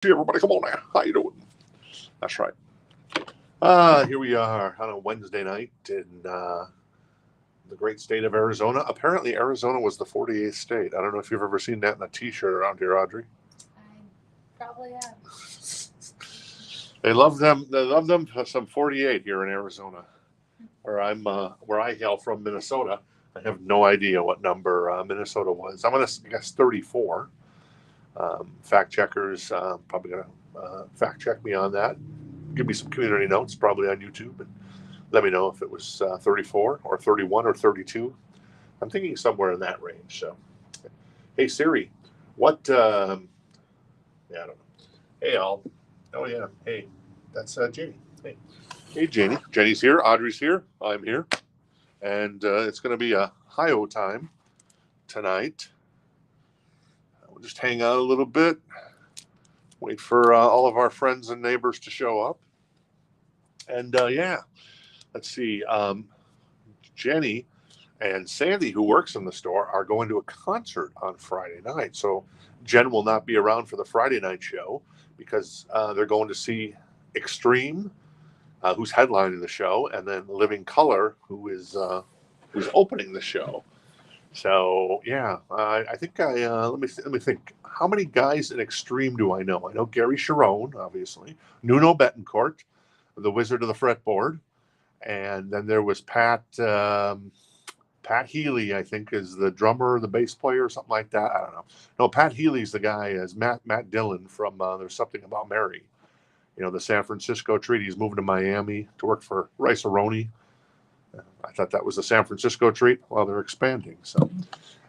Hey, everybody, come on now. How you doing? That's right. Here we are on a Wednesday night in the great state of Arizona. Apparently, Arizona was the 48th state. I don't know if you've ever seen that in a T-shirt around here, Audrey. I probably have. They love them. They love them. Some 48 here in Arizona, where I hail from, Minnesota. I have no idea what number Minnesota was. I'm gonna guess 34. Fact checkers probably gonna fact check me on that. Give me some community notes, probably on YouTube, and let me know if it was 34 or 31 or 32. I'm thinking somewhere in that range. So, hey Siri, what? Yeah, I don't know. Hey all. Oh yeah. Hey, that's Janie. Hey, hey Janie. Jenny's here. Audrey's here. I'm here, and it's going to be a hi-o time tonight. We'll just hang out a little bit, wait for all of our friends and neighbors to show up, and yeah, let's see. Jenny and Sandy, who works in the store, are going to a concert on Friday night. So Jenn will not be around for the Friday night show because they're going to see Extreme, who's headlining the show, and then Living Color, who's opening the show. So yeah, I think let me think. How many guys in Extreme do I know? I know Gary Sharon, obviously, Nuno Betancourt, the Wizard of the Fretboard, and then there was Pat Healy, I think, is the drummer, the bass player, or something like that. I don't know. No, Pat Healy's the guy as Matt Dillon from There's Something About Mary. You know, the San Francisco Treaty. He's moving to Miami to work for Rice Aroni. I thought that was the San Francisco treat. Well, they're expanding. So,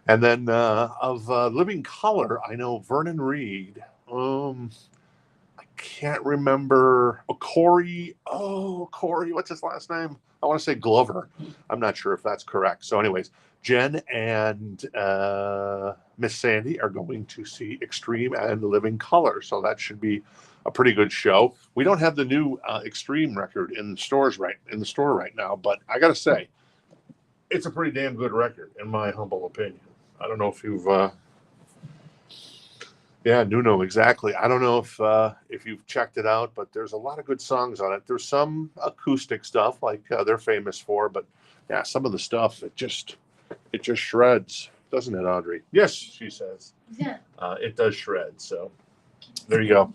and then of Living Color, I know Vernon Reed. I can't remember. Corey. Oh, Corey. What's his last name? I want to say Glover. I'm not sure if that's correct. So, anyways, Jenn and Miss Sandy are going to see Extreme and Living Color. So that should be a pretty good show. We don't have the new Extreme record in the store right now, but I got to say, it's a pretty damn good record, in my humble opinion. I don't know if you've yeah, Nuno, exactly. I don't know if you've checked it out, but there's a lot of good songs on it. There's some acoustic stuff like they're famous for, but yeah, some of the stuff it just shreds, doesn't it, Audrey? Yes, she says. Yeah. It does shred. So there you go.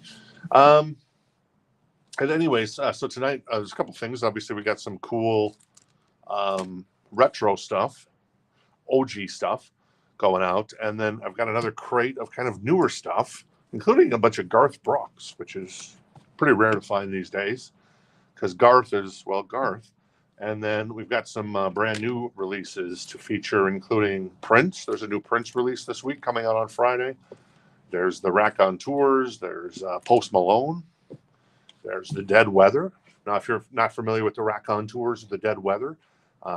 Um, and anyways, so tonight there's a couple things. Obviously, we got some cool retro stuff, OG stuff going out. And then I've got another crate of kind of newer stuff, including a bunch of Garth Brooks, which is pretty rare to find these days because Garth is, well, Garth. And then we've got some brand new releases to feature, including Prince. There's a new Prince release this week coming out on Friday. There's the Rack on Tours. There's Post Malone. There's the Dead Weather. Now, if you're not familiar with the Rack on Tours, the Dead Weather,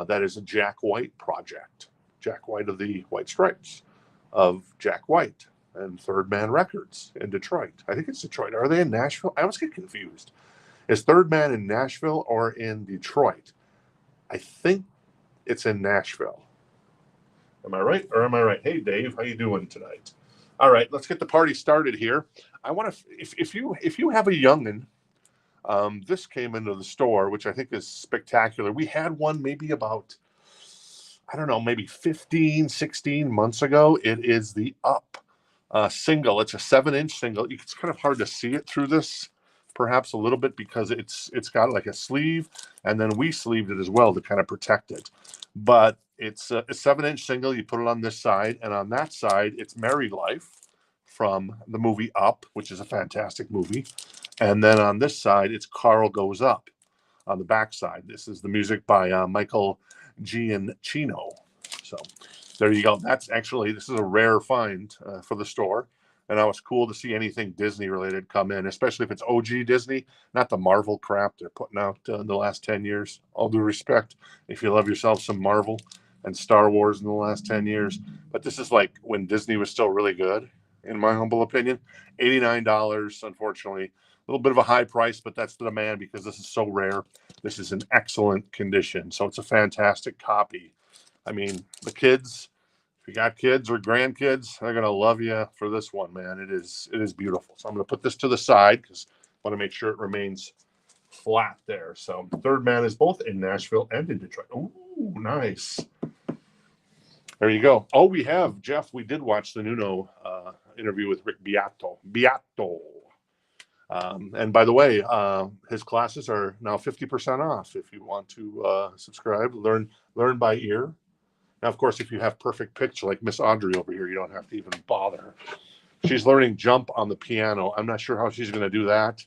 that is a Jack White project. Jack White of the White Stripes, of Jack White and Third Man Records in Detroit. I think it's Detroit. Are they in Nashville? I always get confused. Is Third Man in Nashville or in Detroit? I think it's in Nashville. Am I right or am I right? Hey, Dave, how you doing tonight? All right, let's get the party started here. I want to, if you have a youngin, this came into the store, which I think is spectacular. We had one maybe about, I don't know, maybe 15, 16 months ago. It is the Up single. It's a 7-inch single. It's kind of hard to see it through this, perhaps a little bit, because it's got like a sleeve, and then we sleeved it as well to kind of protect it. But it's a 7-inch single. You put it on this side, and on that side, it's Married Life from the movie Up, which is a fantastic movie. And then on this side, it's Carl Goes Up on the back side. This is the music by Michael Giacchino. So there you go. That's actually, this is a rare find for the store. And it was cool to see anything Disney related come in, especially if it's OG Disney, not the Marvel crap they're putting out in the last 10 years. All due respect, if you love yourself some Marvel and Star Wars in the last 10 years. But this is like when Disney was still really good, in my humble opinion. $89, unfortunately. A little bit of a high price, but that's the demand because this is so rare. This is in excellent condition. So it's a fantastic copy. I mean, the kids, you got kids or grandkids, they're gonna love you for this one, man. It is beautiful. So I'm gonna put this to the side because I want to make sure it remains flat there. So Third Man is both in Nashville and in Detroit. Ooh, nice. There you go. Oh, we have, Jeff, we did watch the Nuno interview with Rick Beato. And by the way, his classes are now 50% off if you want to subscribe, learn by ear. Now, of course, if you have perfect pitch like Miss Audrey over here, you don't have to even bother. She's learning jump on the piano. I'm not sure how she's going to do that,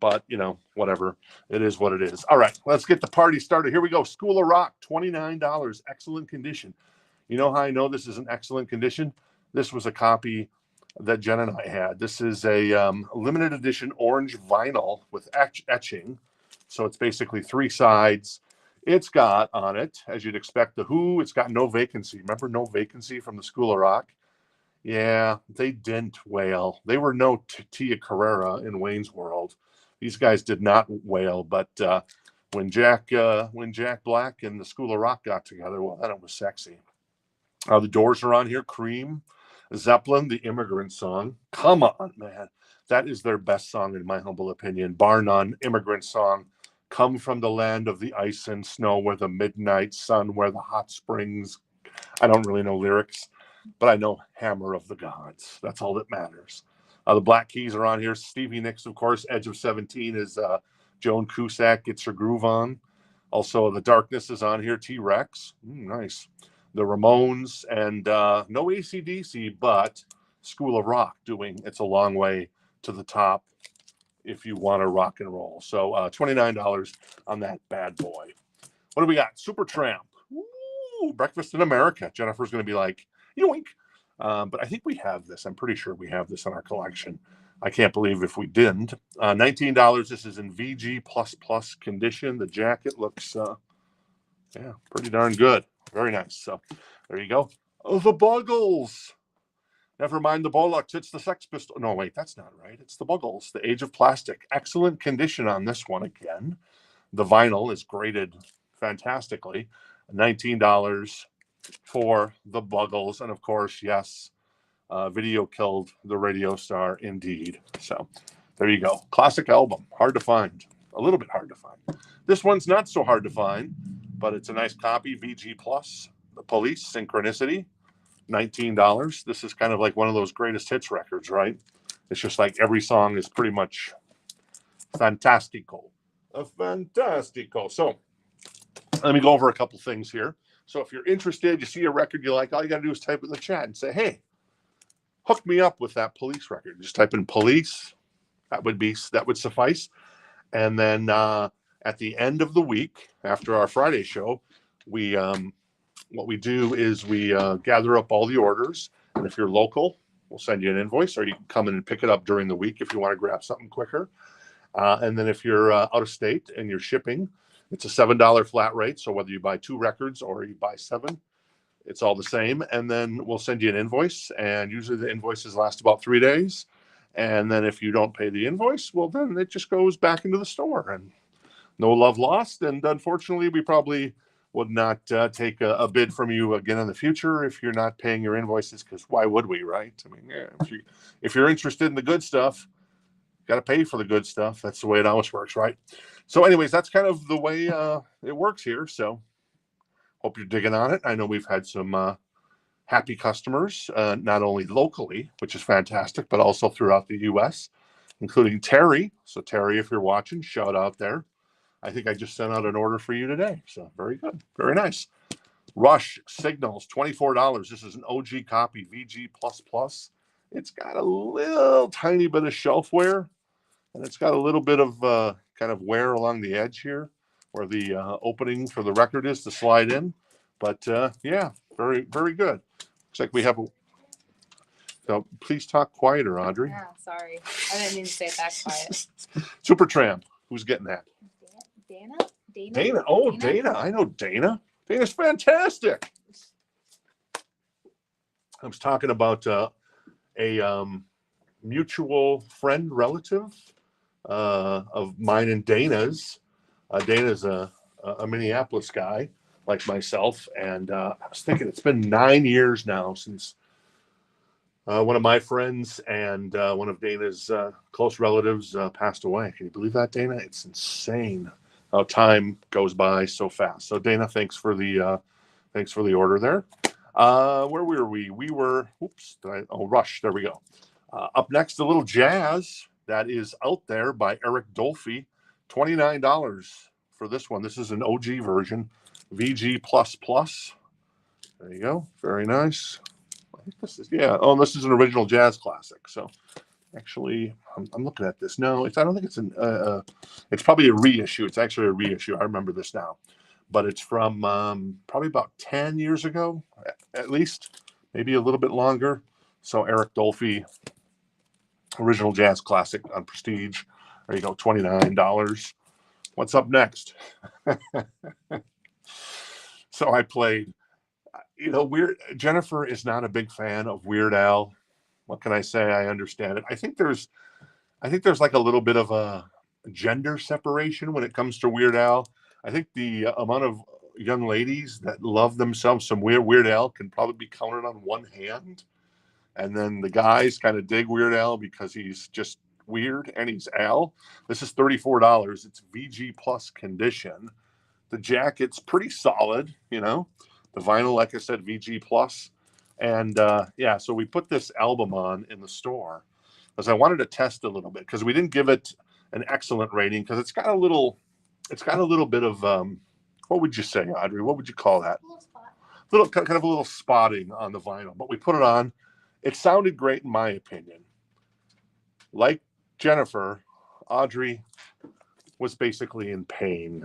but, you know, whatever. It is what it is. All right, let's get the party started. Here we go. School of Rock, $29, excellent condition. You know how I know this is an excellent condition? This was a copy that Jenn and I had. This is a limited edition orange vinyl with etching. So it's basically 3 sides. It's got on it, as you'd expect, The Who. It's got No Vacancy. Remember No Vacancy from the School of Rock? Yeah, they didn't wail. They were no Tia Carrera in Wayne's World. These guys did not wail, but when Jack Black and the School of Rock got together, well, then it was sexy. The Doors are on here. Cream, Zeppelin, The Immigrant Song. Come on, man. That is their best song, in my humble opinion, bar none. Immigrant Song. Come from the land of the ice and snow, where the midnight sun, where the hot springs. I don't really know lyrics, but I know Hammer of the Gods. That's all that matters. The Black Keys are on here. Stevie Nicks, of course. Edge of 17 is Joan Cusack, Gets Her Groove On. Also, The Darkness is on here. T-Rex. Nice. The Ramones, and no AC/DC, but School of Rock doing It's a Long Way to the Top if you want to rock and roll. So $29 on that bad boy. What do we got? Supertramp. Ooh, Breakfast in America. Jennifer's going to be like, yoink. But I think we have this. I'm pretty sure we have this in our collection. I can't believe if we didn't. $19. This is in VG++ condition. The jacket looks, pretty darn good. Very nice. So there you go. Oh, the Buggles. Never mind the Bollocks. It's the Sex Pistols. No, wait, that's not right. It's the Buggles. The Age of Plastic. Excellent condition on this one again. The vinyl is graded fantastically. $19 for the Buggles. And of course, yes, video killed the radio star indeed. So there you go. Classic album. Hard to find. A little bit hard to find. This one's not so hard to find, but it's a nice copy. VG+. The Police, Synchronicity. $19. This is kind of like one of those greatest hits records, right? It's just like every song is pretty much fantastical. Fantastical. So let me go over a couple things here. So if you're interested, you see a record you like, all you got to do is type in the chat and say, hey, hook me up with that Police record. Just type in Police. That would suffice. And then at the end of the week, after our Friday show, what we do is we gather up all the orders. And if you're local, we'll send you an invoice, or you can come in and pick it up during the week if you want to grab something quicker. And then if you're out of state and you're shipping, it's a $7 flat rate. So whether you buy 2 records or you buy 7, it's all the same. And then we'll send you an invoice. And usually the invoices last about 3 days. And then if you don't pay the invoice, well, then it just goes back into the store. And no love lost. And unfortunately, we probably would not take a bid from you again in the future if you're not paying your invoices, because why would we, right? I mean, yeah, if you're interested in the good stuff, got to pay for the good stuff. That's the way it always works, right? So anyways, that's kind of the way it works here. So hope you're digging on it. I know we've had some happy customers, not only locally, which is fantastic, but also throughout the U.S., including Terry. So Terry, if you're watching, shout out there. I think I just sent out an order for you today. So very good. Very nice. Rush Signals, $24. This is an OG copy, VG++. It's got a little tiny bit of shelf wear, and it's got a little bit of kind of wear along the edge here where the opening for the record is to slide in. But yeah, very, very good. Looks like we have a... So please talk quieter, Audrey. Yeah, sorry. I didn't mean to say it that quiet. Supertramp. Who's getting that? Dana? Oh, Dana. I know Dana. Dana's fantastic. I was talking about a mutual friend, relative of mine and Dana's. Dana's a Minneapolis guy like myself. And I was thinking it's been 9 years now since one of my friends and one of Dana's close relatives passed away. Can you believe that, Dana? It's insane how time goes by so fast. So Dana, thanks for the order there. Where were we? We were, Rush. There we go. Up next, a little jazz that is out there by Eric Dolphy. $29 for this one. This is an OG version, VG++. There you go. Very nice. I think this is, this is an original jazz classic. So actually, I'm looking at this. No, I don't think it's it's probably a reissue. It's actually a reissue. I remember this now. But it's from probably about 10 years ago, at least, maybe a little bit longer. So Eric Dolphy, original jazz classic on Prestige. There you go, $29. What's up next? So I played, Jennifer is not a big fan of Weird Al. What can I say? I understand it. I think there's like a little bit of a gender separation when it comes to Weird Al. I think the amount of young ladies that love themselves some Weird Al can probably be counted on one hand. And then the guys kind of dig Weird Al because he's just weird and he's Al. This is $34. It's VG plus condition. The jacket's pretty solid, The vinyl, like I said, VG plus. And so we put this album on in the store because I wanted to test a little bit because we didn't give it an excellent rating because it's got a little bit of what would you say, Audrey? What would you call that? Little kind of a little spotting on the vinyl, but we put it on. It sounded great in my opinion. Like Jennifer, Audrey was basically in pain.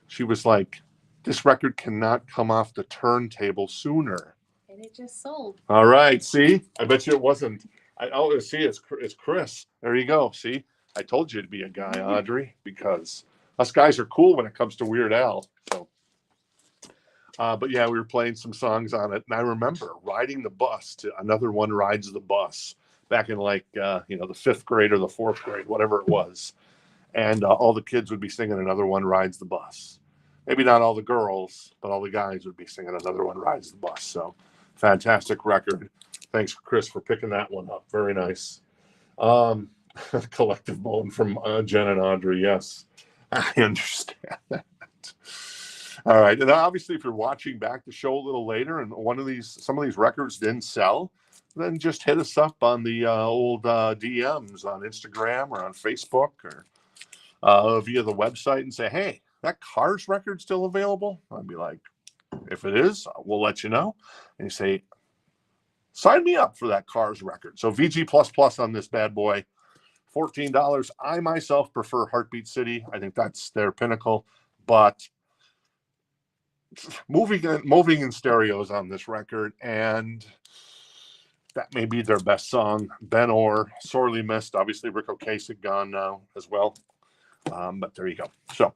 She was like, "This record cannot come off the turntable sooner." And it just sold. All right, see? I bet you it wasn't. See, it's Chris. There you go. See, I told you it'd be a guy, Audrey, because us guys are cool when it comes to Weird Al. So, but yeah, we were playing some songs on it, and I remember riding the bus to Another One Rides the Bus back in like the 5th grade or the 4th grade, whatever it was, and all the kids would be singing Another One Rides the Bus. Maybe not all the girls, but all the guys would be singing Another One Rides the Bus. So, fantastic record. Thanks, Chris, for picking that one up. Very nice. Collective moan from Jenn and Audrey. Yes, I understand that. All right, and obviously, if you're watching back the show a little later, and some of these records didn't sell, then just hit us up on the old DMs on Instagram or on Facebook or via the website and say, "Hey, that Cars record still available?" I'd be like, "If it is, we'll let you know." And you say, "Sign me up for that Cars record." So VG++ on this bad boy. $14. I myself prefer Heartbeat City. I think that's their pinnacle, but moving in stereos on this record, and that may be their best song. Ben Orr, sorely missed. Obviously, Rick Ocasek gone now as well. But there you go. So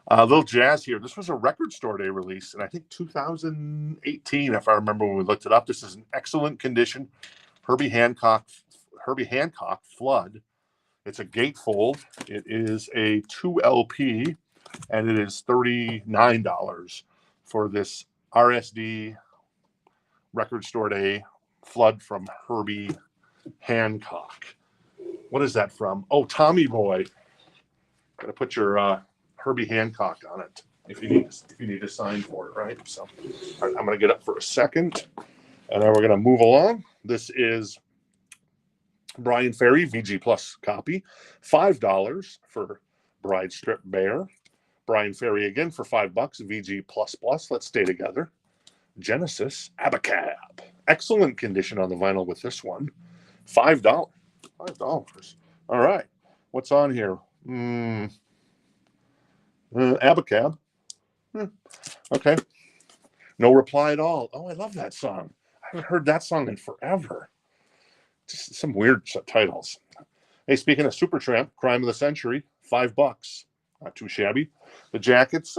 a little jazz here. This was a Record Store Day release, and I think 2018, if I remember when we looked it up. This is in excellent condition. Herbie Hancock Flood. It's a gatefold. It is a 2 LP, and it is $39 for this RSD Record Store Day Flood from Herbie Hancock. What is that from? Oh, Tommy Boy. Got to put your Herbie Hancock on it if you need a sign for it, right? So all right, I'm going to get up for a second, and then we're going to move along. This is Brian Ferry VG Plus copy, $5 for Bride Strip Bear. Brian Ferry again for $5, VG Plus Plus. Let's stay together. Genesis Abacab, excellent condition on the vinyl with this one, $5. $5. All right, what's on here? Abacab. Okay. No reply at all. Oh, I love that song. I haven't heard that song in forever. Just some weird titles. Hey, speaking of Supertramp, Crime of the Century, $5. Not too shabby. The jacket's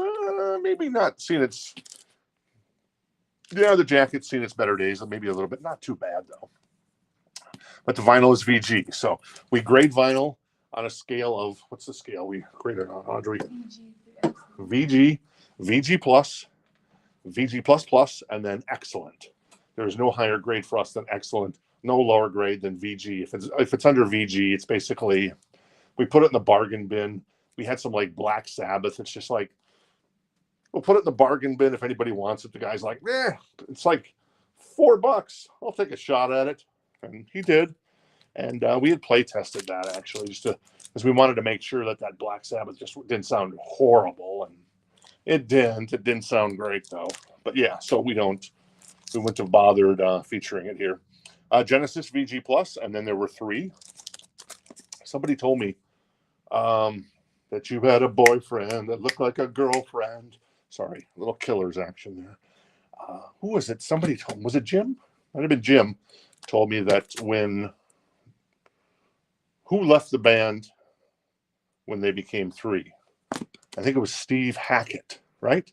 maybe not seen its. Yeah, the jacket's seen its better days. Maybe a little bit. Not too bad though. But the vinyl is VG. So we grade vinyl on a scale of, what's the scale we graded on, Audrey? VG plus. VG++, and then excellent. There's no higher grade for us than excellent, no lower grade than VG. If it's under VG, it's basically, we put it in the bargain bin. We had some like Black Sabbath. It's just like, we'll put it in the bargain bin if anybody wants it. The guy's like, it's like $4. I'll take a shot at it. And he did. And we had play tested that actually, just because we wanted to make sure that Black Sabbath just didn't sound horrible. And it didn't. It didn't sound great though. But yeah, so we wouldn't have bothered featuring it here. Genesis VG Plus, and then there were 3. Somebody told me that you had a boyfriend that looked like a girlfriend. Sorry, a little Killers action there. Who was it? Somebody told me. Was it Jim? Might have been Jim. Told me that who left the band when they became 3? I think it was Steve Hackett, right?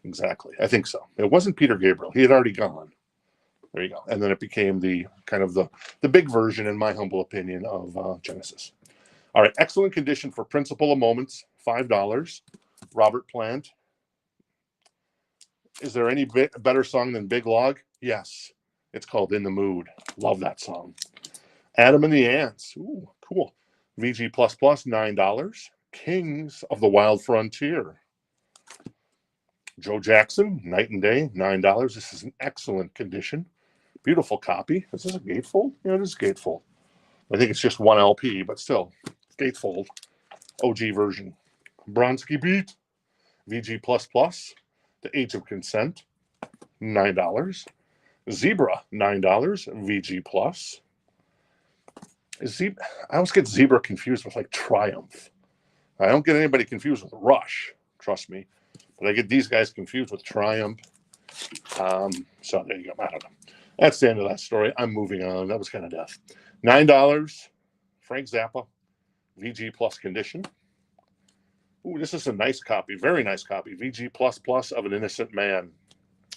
Exactly. I think so. It wasn't Peter Gabriel. He had already gone. There you go. And then it became the kind of the big version, in my humble opinion, of Genesis. All right. Excellent condition for Principle of Moments, $5. Robert Plant. Is there any better song than Big Log? Yes. It's called In the Mood. Love that song. Adam and the Ants. Ooh, cool. VG++, $9. Kings of the Wild Frontier. Joe Jackson, Night and Day, $9. This is an excellent condition. Beautiful copy. Is this a gatefold? Yeah, it is a gatefold. I think it's just one LP, but still, gatefold. OG version. Bronski Beat, VG++, The Age of Consent, $9. Zebra, $9. VG+. I always get Zebra confused with like Triumph. I don't get anybody confused with Rush, trust me. But I get these guys confused with Triumph. So there you go. I don't know. That's the end of that story. I'm moving on. That was kind of death. $9. Frank Zappa, VG Plus condition. Ooh, this is a nice copy. Very nice copy. VG++ of An Innocent Man.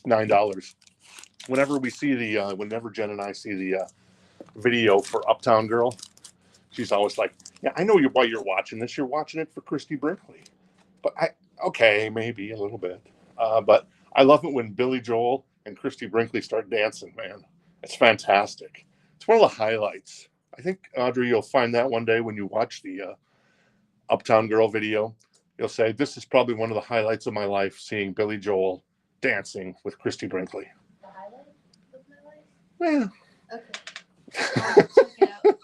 $9. Whenever Jen and I see the video for Uptown Girl, she's always like, yeah, I know why you're watching this. You're watching it for Christy Brinkley. But okay, maybe a little bit. But I love it when Billy Joel and Christy Brinkley start dancing, man. It's fantastic. It's one of the highlights. I think, Audrey, you'll find that one day when you watch the Uptown Girl video. You'll say, this is probably one of the highlights of my life, seeing Billy Joel dancing with Christy Brinkley. The highlight of my life? Yeah. Okay. I'll check it out at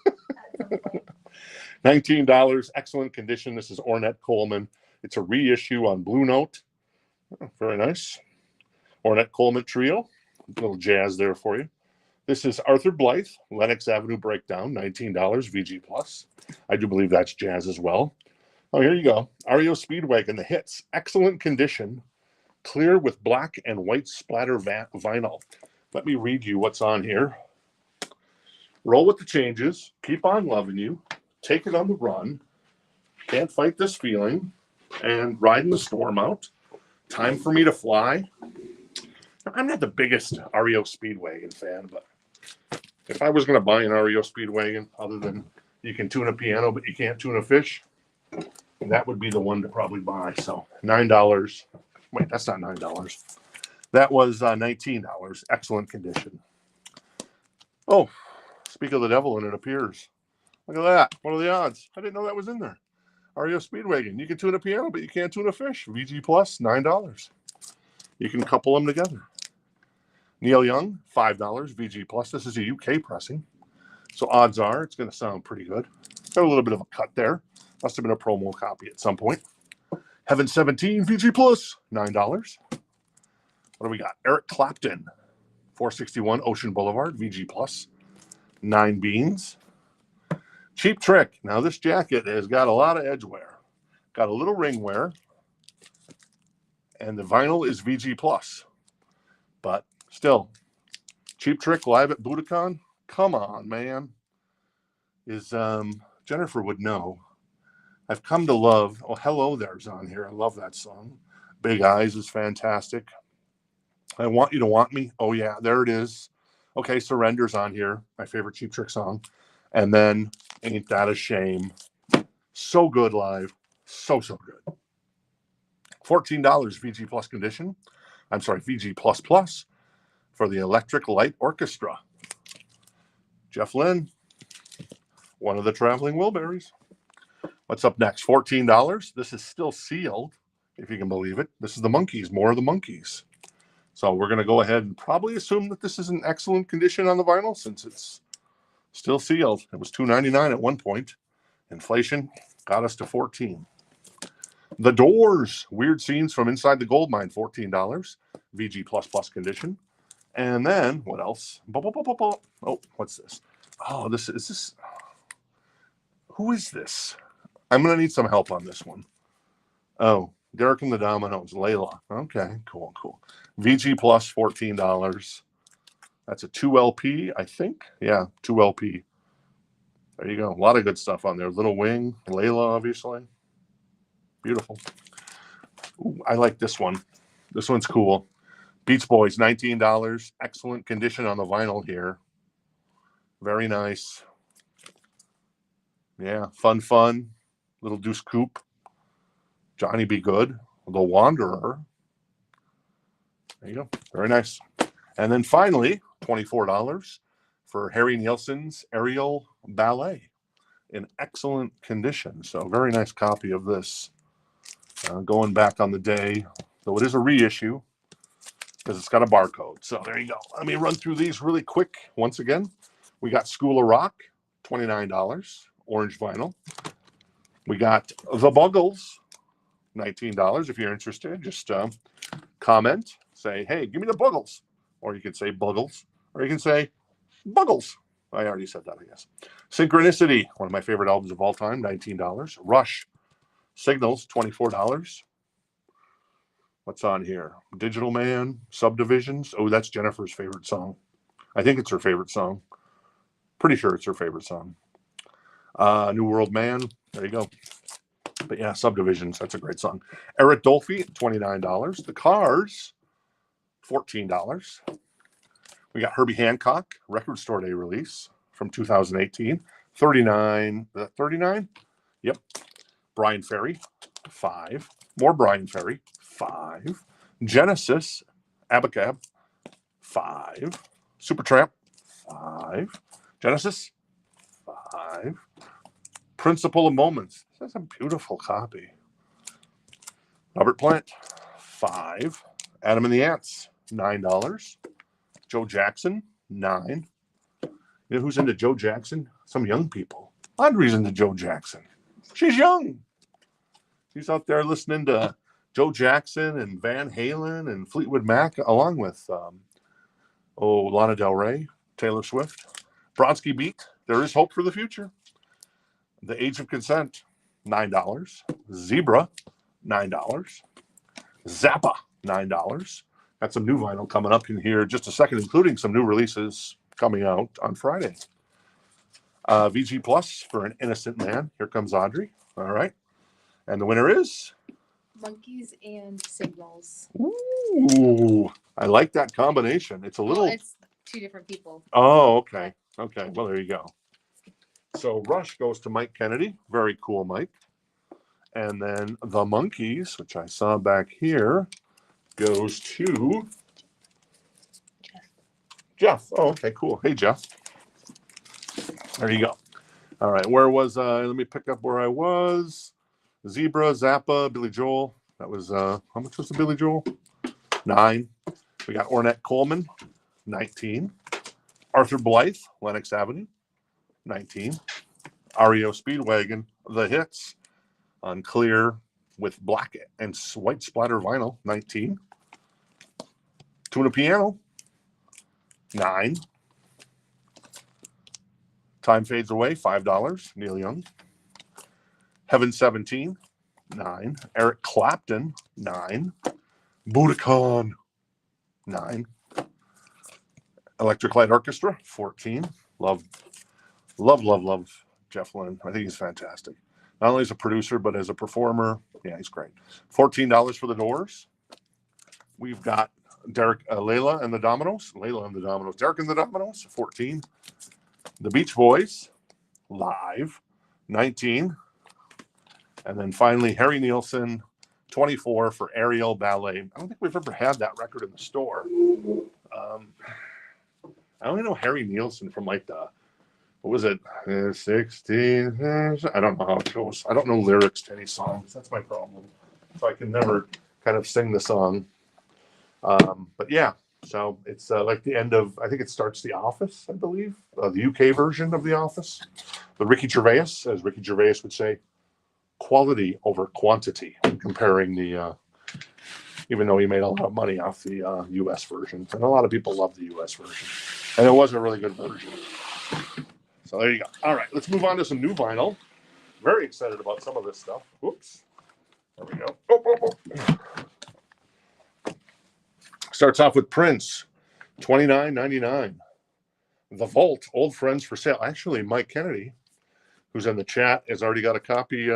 some point. $19, excellent condition. This is Ornette Coleman. It's a reissue on Blue Note. Oh, very nice. Ornette Coleman Trio. A little jazz there for you. This is Arthur Blythe, Lenox Avenue Breakdown, $19, VG+. I do believe that's jazz as well. Oh, here you go. REO Speedwagon, The Hits. Excellent condition. Clear with black and white splatter vinyl. Let me read you what's on here. Roll with the changes. Keep on loving you. Take it on the run. Can't fight this feeling. And riding the storm out. Time for me to fly. I'm not the biggest REO Speedwagon fan, but if I was going to buy an REO Speedwagon, other than you can tune a piano, but you can't tune a fish, that would be the one to probably buy. So $9. Wait, that's not $9. That was $19. Excellent condition. Oh, speak of the devil, and it appears. Look at that. What are the odds? I didn't know that was in there. REO Speedwagon. You can tune a piano, but you can't tune a fish. VG+, $9. You can couple them together. Neil Young, $5, VG+. This is a UK pressing. So odds are it's going to sound pretty good. Got a little bit of a cut there. Must have been a promo copy at some point. Heaven 17, VG+, $9. What do we got? Eric Clapton, 461 Ocean Boulevard, VG+, 9 beans. Cheap Trick. Now this jacket has got a lot of edge wear. Got a little ring wear. And the vinyl is VG+. But still, Cheap Trick live at Budokan? Come on, man. Jennifer would know. I've come to love. Oh, Hello There's on here. I love that song. Big Eyes is fantastic. I Want You to Want Me. Oh, yeah, there it is. Okay, Surrender's on here. My favorite Cheap Trick song. And then Ain't That a Shame. So good live. So good. $14 VG+ condition. I'm sorry, VG++ for the Electric Light Orchestra. Jeff Lynne, one of the traveling Wilburys. What's up next? $14. This is still sealed, if you can believe it. This is the Monkees, more of the Monkees. So we're going to go ahead and probably assume that this is in excellent condition on the vinyl since it's still sealed. It was $2.99 at one point. Inflation got us to $14. The Doors, Weird Scenes from Inside the Gold Mine, $14. VG++ condition. And then, what else? Oh, what's this? Oh, is this? Who is this? I'm going to need some help on this one. Oh, Derek and the Dominoes, Layla. Okay, cool. VG+, $14. That's a 2LP, I think. Yeah, 2LP. There you go. A lot of good stuff on there. Little Wing, Layla, obviously. Beautiful. Ooh, I like this one. This one's cool. Beach Boys, $19. Excellent condition on the vinyl here. Very nice. Yeah, fun. Little Deuce Coupe. Johnny Be Good. The Wanderer. There you go. Very nice. And then finally, $24 for Harry Nielsen's Aerial Ballet in excellent condition. So very nice copy of this. Going back on the day, though it is a reissue because it's got a barcode. So there you go. Let me run through these really quick. Once again, we got School of Rock, $29, orange vinyl. We got The Buggles, $19. If you're interested, just comment, say, hey, give me the Buggles. Or you can say Buggles, or you can say Buggles. I already said that, I guess. Synchronicity, one of my favorite albums of all time, $19. Rush, Signals, $24. What's on here? Digital Man, Subdivisions. Oh, that's Jennifer's favorite song. I think it's her favorite song. Pretty sure it's her favorite song. New World Man. There you go. But yeah, Subdivisions. That's a great song. Eric Dolphy, $29. The Cars, $14. We got Herbie Hancock, Record Store Day release from 2018. $39. Is that $39? Yep. Brian Ferry, $5. More Brian Ferry, $5. Genesis, Abacab, $5. Supertramp, $5. Genesis, $5. Principle of Moments. That's a beautiful copy. Robert Plant, $5. Adam and the Ants, $9. Joe Jackson, $9. You know who's into Joe Jackson? Some young people. Audrey's into Joe Jackson. She's young. She's out there listening to Joe Jackson and Van Halen and Fleetwood Mac, along with Lana Del Rey, Taylor Swift. Brodsky Beat, There Is Hope for the Future. The Age of Consent, $9. Zebra, $9. Zappa, $9. Got some new vinyl coming up in here just a second, including some new releases coming out on Friday. VG Plus for An Innocent Man. Here comes Audrey. All right. And the winner is? Monkees and Signals. Ooh, I like that combination. It's a little... Well, it's two different people. Oh, okay. Okay. Well, there you go. So Rush goes to Mike Kennedy. Very cool, Mike. And then the Monkees, which I saw back here, goes to Jeff. Oh, okay, cool. Hey, Jeff. There you go. All right, where was I? Let me pick up where I was. Zebra, Zappa, Billy Joel. That was, how much was the Billy Joel? 9. We got Ornette Coleman, 19. Arthur Blythe, Lenox Avenue, 19. REO Speedwagon, The Hits, on clear with black and white splatter vinyl, 19. Tuna Piano, 9. Time Fades Away, $5. Neil Young. Heaven 17, 9. Eric Clapton, 9. Budokan, 9. Electric Light Orchestra, 14. Love Jeff Lynne. I think he's fantastic. Not only as a producer, but as a performer. Yeah, he's great. $14 for The Doors. We've got Layla and the Dominoes. Derek and the Dominoes, 14. The Beach Boys, live, 19. And then finally, Harry Nielsen, 24 for Aerial Ballet. I don't think we've ever had that record in the store. I only know Harry Nielsen from like the, what was it, 16? I don't know how it goes. I don't know lyrics to any songs. That's my problem. So I can never kind of sing the song. But yeah, so it's like the end of, I think it starts The Office, I believe, the UK version of The Office. But Ricky Gervais, as Ricky Gervais would say, quality over quantity, comparing the, even though he made a lot of money off the US version. And a lot of people love the US version. And it was a really good version. So there you go. All right, let's move on to some new vinyl. Very excited about some of this stuff. Whoops. There we go. Starts off with Prince, $29.99. The Vault, Old Friends for Sale. Actually, Mike Kennedy, who's in the chat, has already got a copy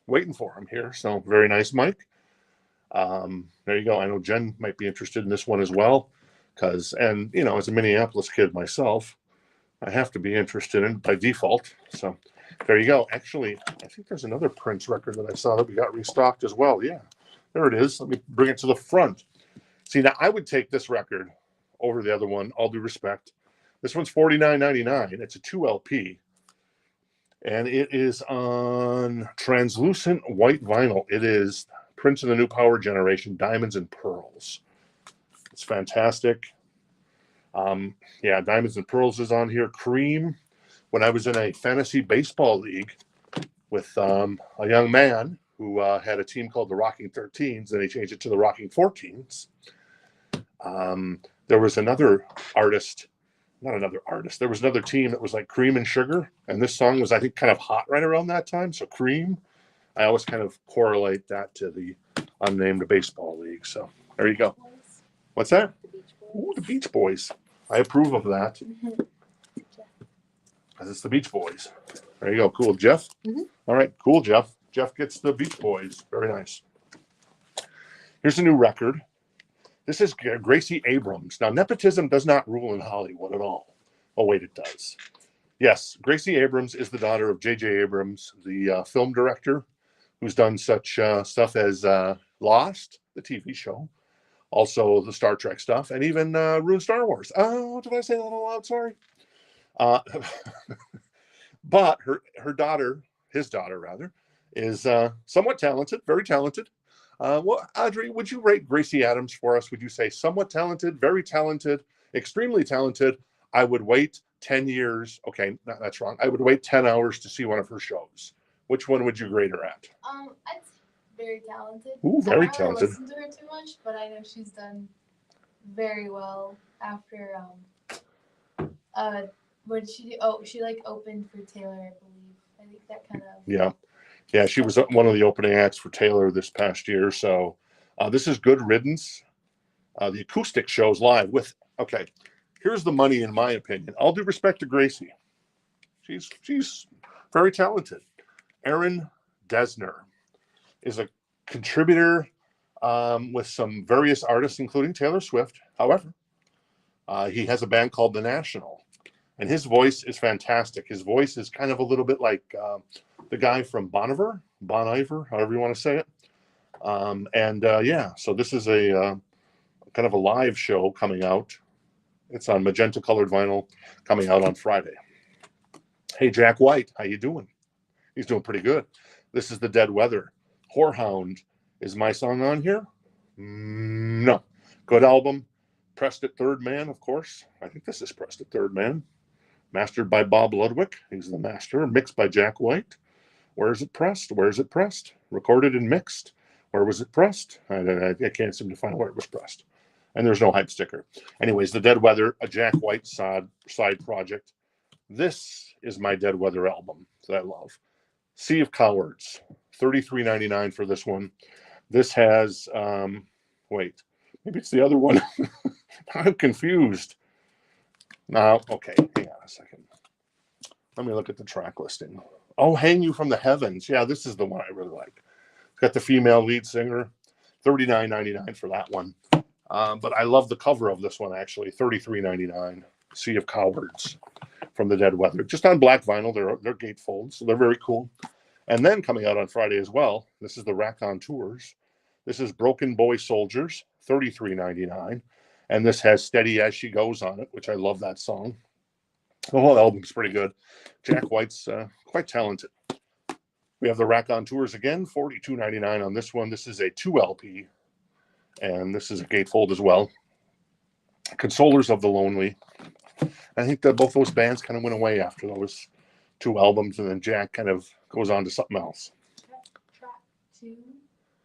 waiting for him here. So very nice, Mike. There you go. I know Jen might be interested in this one as well. And you know, as a Minneapolis kid myself, I have to be interested in by default. So there you go. Actually, I think there's another Prince record that I saw that we got restocked as well. Yeah, there it is. Let me bring it to the front. See, now I would take this record over the other one, all due respect. This one's $49.99. It's a 2 LP. And it is on translucent white vinyl. It is Prince and the New Power Generation, Diamonds and Pearls. It's fantastic. Yeah, Diamonds and Pearls is on here. Cream. When I was in a fantasy baseball league with a young man who had a team called the Rocking 13s, and he changed it to the Rocking 14s. There was another artist, not another artist. There was another team that was like Cream and Sugar, and this song was, I think, kind of hot right around that time. So Cream, I always kind of correlate that to the unnamed baseball league. So there you go. What's that? Ooh, the Beach Boys. I approve of that. Because it's the Beach Boys. There you go. Cool, Jeff. All right, cool, Jeff. Jeff gets the Beach Boys. Very nice. Here's a new record. This is Gracie Abrams. Now, nepotism does not rule in Hollywood at all. Oh, wait, it does. Yes, Gracie Abrams is the daughter of J.J. Abrams, the film director, who's done such stuff as Lost, the TV show, also the Star Trek stuff, and even ruined Star Wars. Oh, did I say that out loud? Sorry. But her daughter, his daughter rather, is somewhat talented, very talented. Well, Audrey, would you rate Gracie Adams for us? Would you say somewhat talented, very talented, extremely talented? I would wait 10 years. Okay, no, that's wrong. I would wait 10 hours to see one of her shows. Which one would you grade her at? I'd say very talented. Ooh, very I don't talented. listen to her too much, but I know she's done very well after what did she do? Oh, she like opened for Taylor, I believe. I think that kind of Yeah, she was one of the opening acts for Taylor this past year. So this is Good Riddance. The acoustic shows live with, okay, here's the money in my opinion. All due respect to Gracie. She's very talented. Aaron Dessner is a contributor with some various artists, including Taylor Swift. However, he has a band called The National. And his voice is fantastic. His voice is kind of a little bit like the guy from Bon Iver, however you want to say it. Yeah, so this is a kind of a live show coming out. It's on magenta colored vinyl, coming out on Friday. Hey, Jack White, how you doing? He's doing pretty good. This is the Dead Weather. Whorehound. Is my song on here? No. Good album. Pressed at Third Man, of course. I think this is Pressed at Third Man. Mastered by Bob Ludwig. He's the master. Mixed by Jack White. Where is it pressed? Where is it pressed? Recorded and mixed. Where was it pressed? I can't seem to find where it was pressed. And there's no hype sticker. Anyways, the Dead Weather, a Jack White side project. This is my Dead Weather album that I love. Sea of Cowards. $33.99 for this one. This has, wait, maybe it's the other one. I'm confused. No, okay, hang on a second. Let me look at the track listing. Oh, Hang You from the Heavens. Yeah, this is the one I really like. It's got the female lead singer. $39.99 for that one. But I love the cover of this one, actually. $33.99. Sea of Cowards from the Dead Weather. Just on black vinyl. They're gatefold, so they're very cool. And then coming out on Friday as well, this is the Rack on Tours. This is Broken Boy Soldiers, $33.99. And this has Steady As She Goes on it, which I love that song. The whole album's pretty good. Jack White's quite talented. We have the Rack on Tours again, $42.99 on this one. This is a 2 LP, and this is a gatefold as well. Consolers of the Lonely. I think that both those bands kind of went away after those 2 albums, and then Jack kind of goes on to something else. Track 2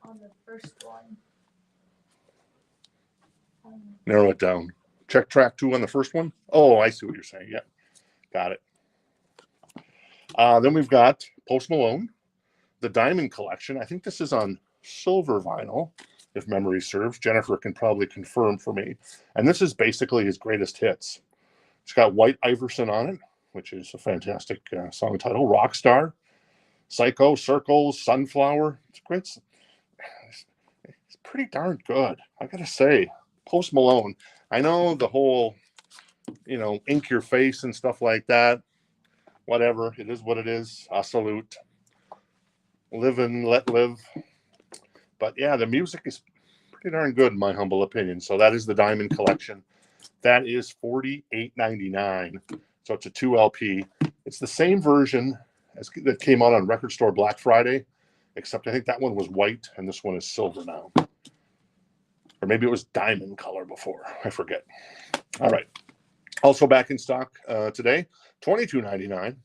on the first one. Narrow it down. Check track 2 on the first one. Oh, I see what you're saying. Yeah, got it. Then we've got Post Malone, the Diamond Collection. I think this is on silver vinyl, if memory serves. Jennifer can probably confirm for me. And this is basically his greatest hits. It's got White Iverson on it, which is a fantastic song title. Rockstar, Psycho, Circles, Sunflower. It's great. It's pretty darn good, I gotta say. Post Malone. I know the whole, ink your face and stuff like that. Whatever. It is what it is. I salute. Live and let live. But yeah, the music is pretty darn good in my humble opinion. So that is the Diamond Collection. That is $48.99. So it's a 2 LP. It's the same version that came out on Record Store Black Friday, except I think that one was white and this one is silver now. Or maybe it was diamond color before. I forget. All right. Also back in stock today, $22.99.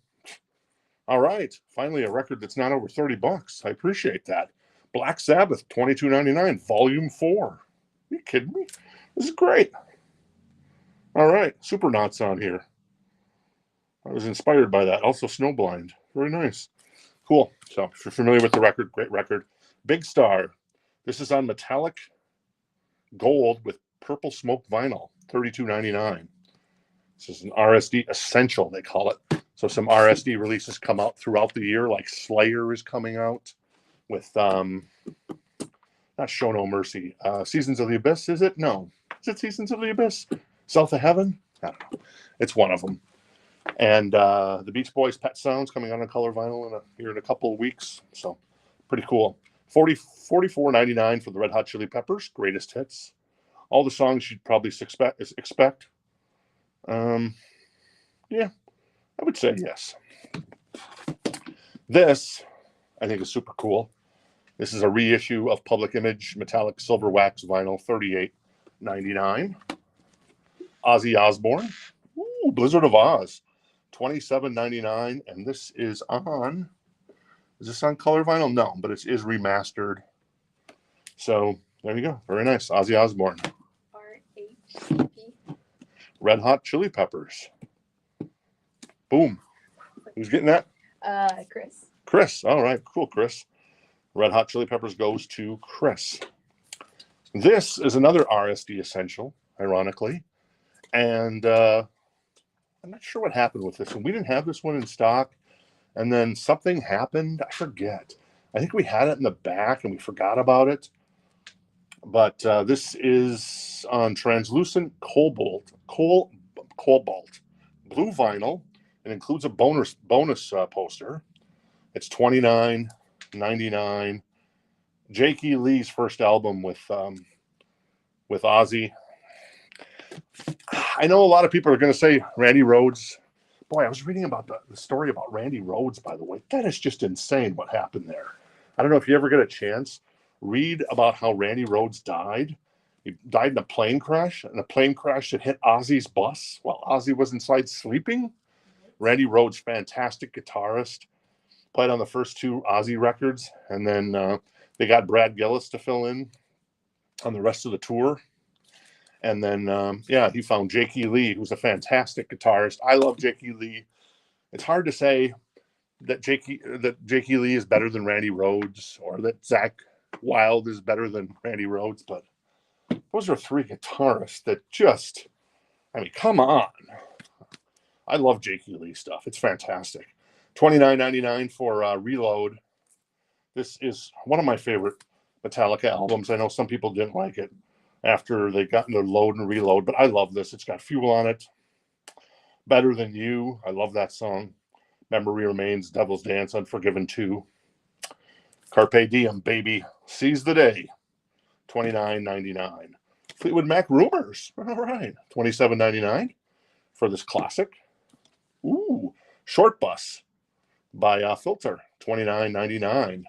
All right. Finally, a record that's not over $30. I appreciate that. Black Sabbath, $22.99, Volume 4. Are you kidding me? This is great. All right. Supernauts on here. I was inspired by that. Also, Snowblind. Very nice. Cool. So if you're familiar with the record, great record. Big Star. This is on metallic gold with purple smoke vinyl, $32.99. This is an RSD essential, they call it. So some RSD releases come out throughout the year, like Slayer is coming out with, not Show No Mercy, Seasons of the Abyss, is it? No. Is it Seasons of the Abyss? South of Heaven? I don't know. It's one of them. And the Beach Boys' Pet Sounds coming out on color vinyl here in a couple of weeks. So pretty cool. $44.99 for the Red Hot Chili Peppers, greatest hits. All the songs you'd probably expect. Yeah, I would say yes. This, I think, is super cool. This is a reissue of Public Image metallic silver wax vinyl, $38.99. Ozzy Osbourne, Blizzard of Oz, $27.99, and this is on. Is this on color vinyl? No, but it is remastered. So there you go. Very nice. Ozzy Osbourne. RHP. Red Hot Chili Peppers. Boom. Who's getting that? Chris. Chris. All right. Cool, Chris. Red Hot Chili Peppers goes to Chris. This is another RSD essential, ironically. And I'm not sure what happened with this one. We didn't have this one in stock. And then something happened. I forget. I think we had it in the back and we forgot about it. But this is on translucent cobalt blue vinyl. It includes a bonus poster. It's $29.99. Jake E. Lee's first album with Ozzy. I know a lot of people are going to say Randy Rhoads. Boy, I was reading about the story about Randy Rhoads, by the way. That is just insane what happened there. I don't know if you ever get a chance. Read about how Randy Rhoads died. He died in a plane crash, and a plane crash that hit Ozzy's bus while Ozzy was inside sleeping. Randy Rhoads, fantastic guitarist, played on the first 2 Ozzy records, and then they got Brad Gillis to fill in on the rest of the tour. And then, he found Jake E. Lee, who's a fantastic guitarist. I love Jake E. Lee. It's hard to say that Jake E. Lee is better than Randy Rhoads or that Zakk Wylde is better than Randy Rhoads, but those are 3 guitarists that just, come on. I love Jake E. Lee stuff. It's fantastic. $29.99 for Reload. This is one of my favorite Metallica albums. I know some people didn't like it after they got into Load and Reload, but I love this. It's got Fuel on it. Better Than You. I love that song. Memory Remains, Devil's Dance, Unforgiven 2. Carpe Diem, baby. Seize the day. $29.99. Fleetwood Mac Rumors. All right. $27.99 for this classic. Ooh, Short Bus by Filter. $29.99.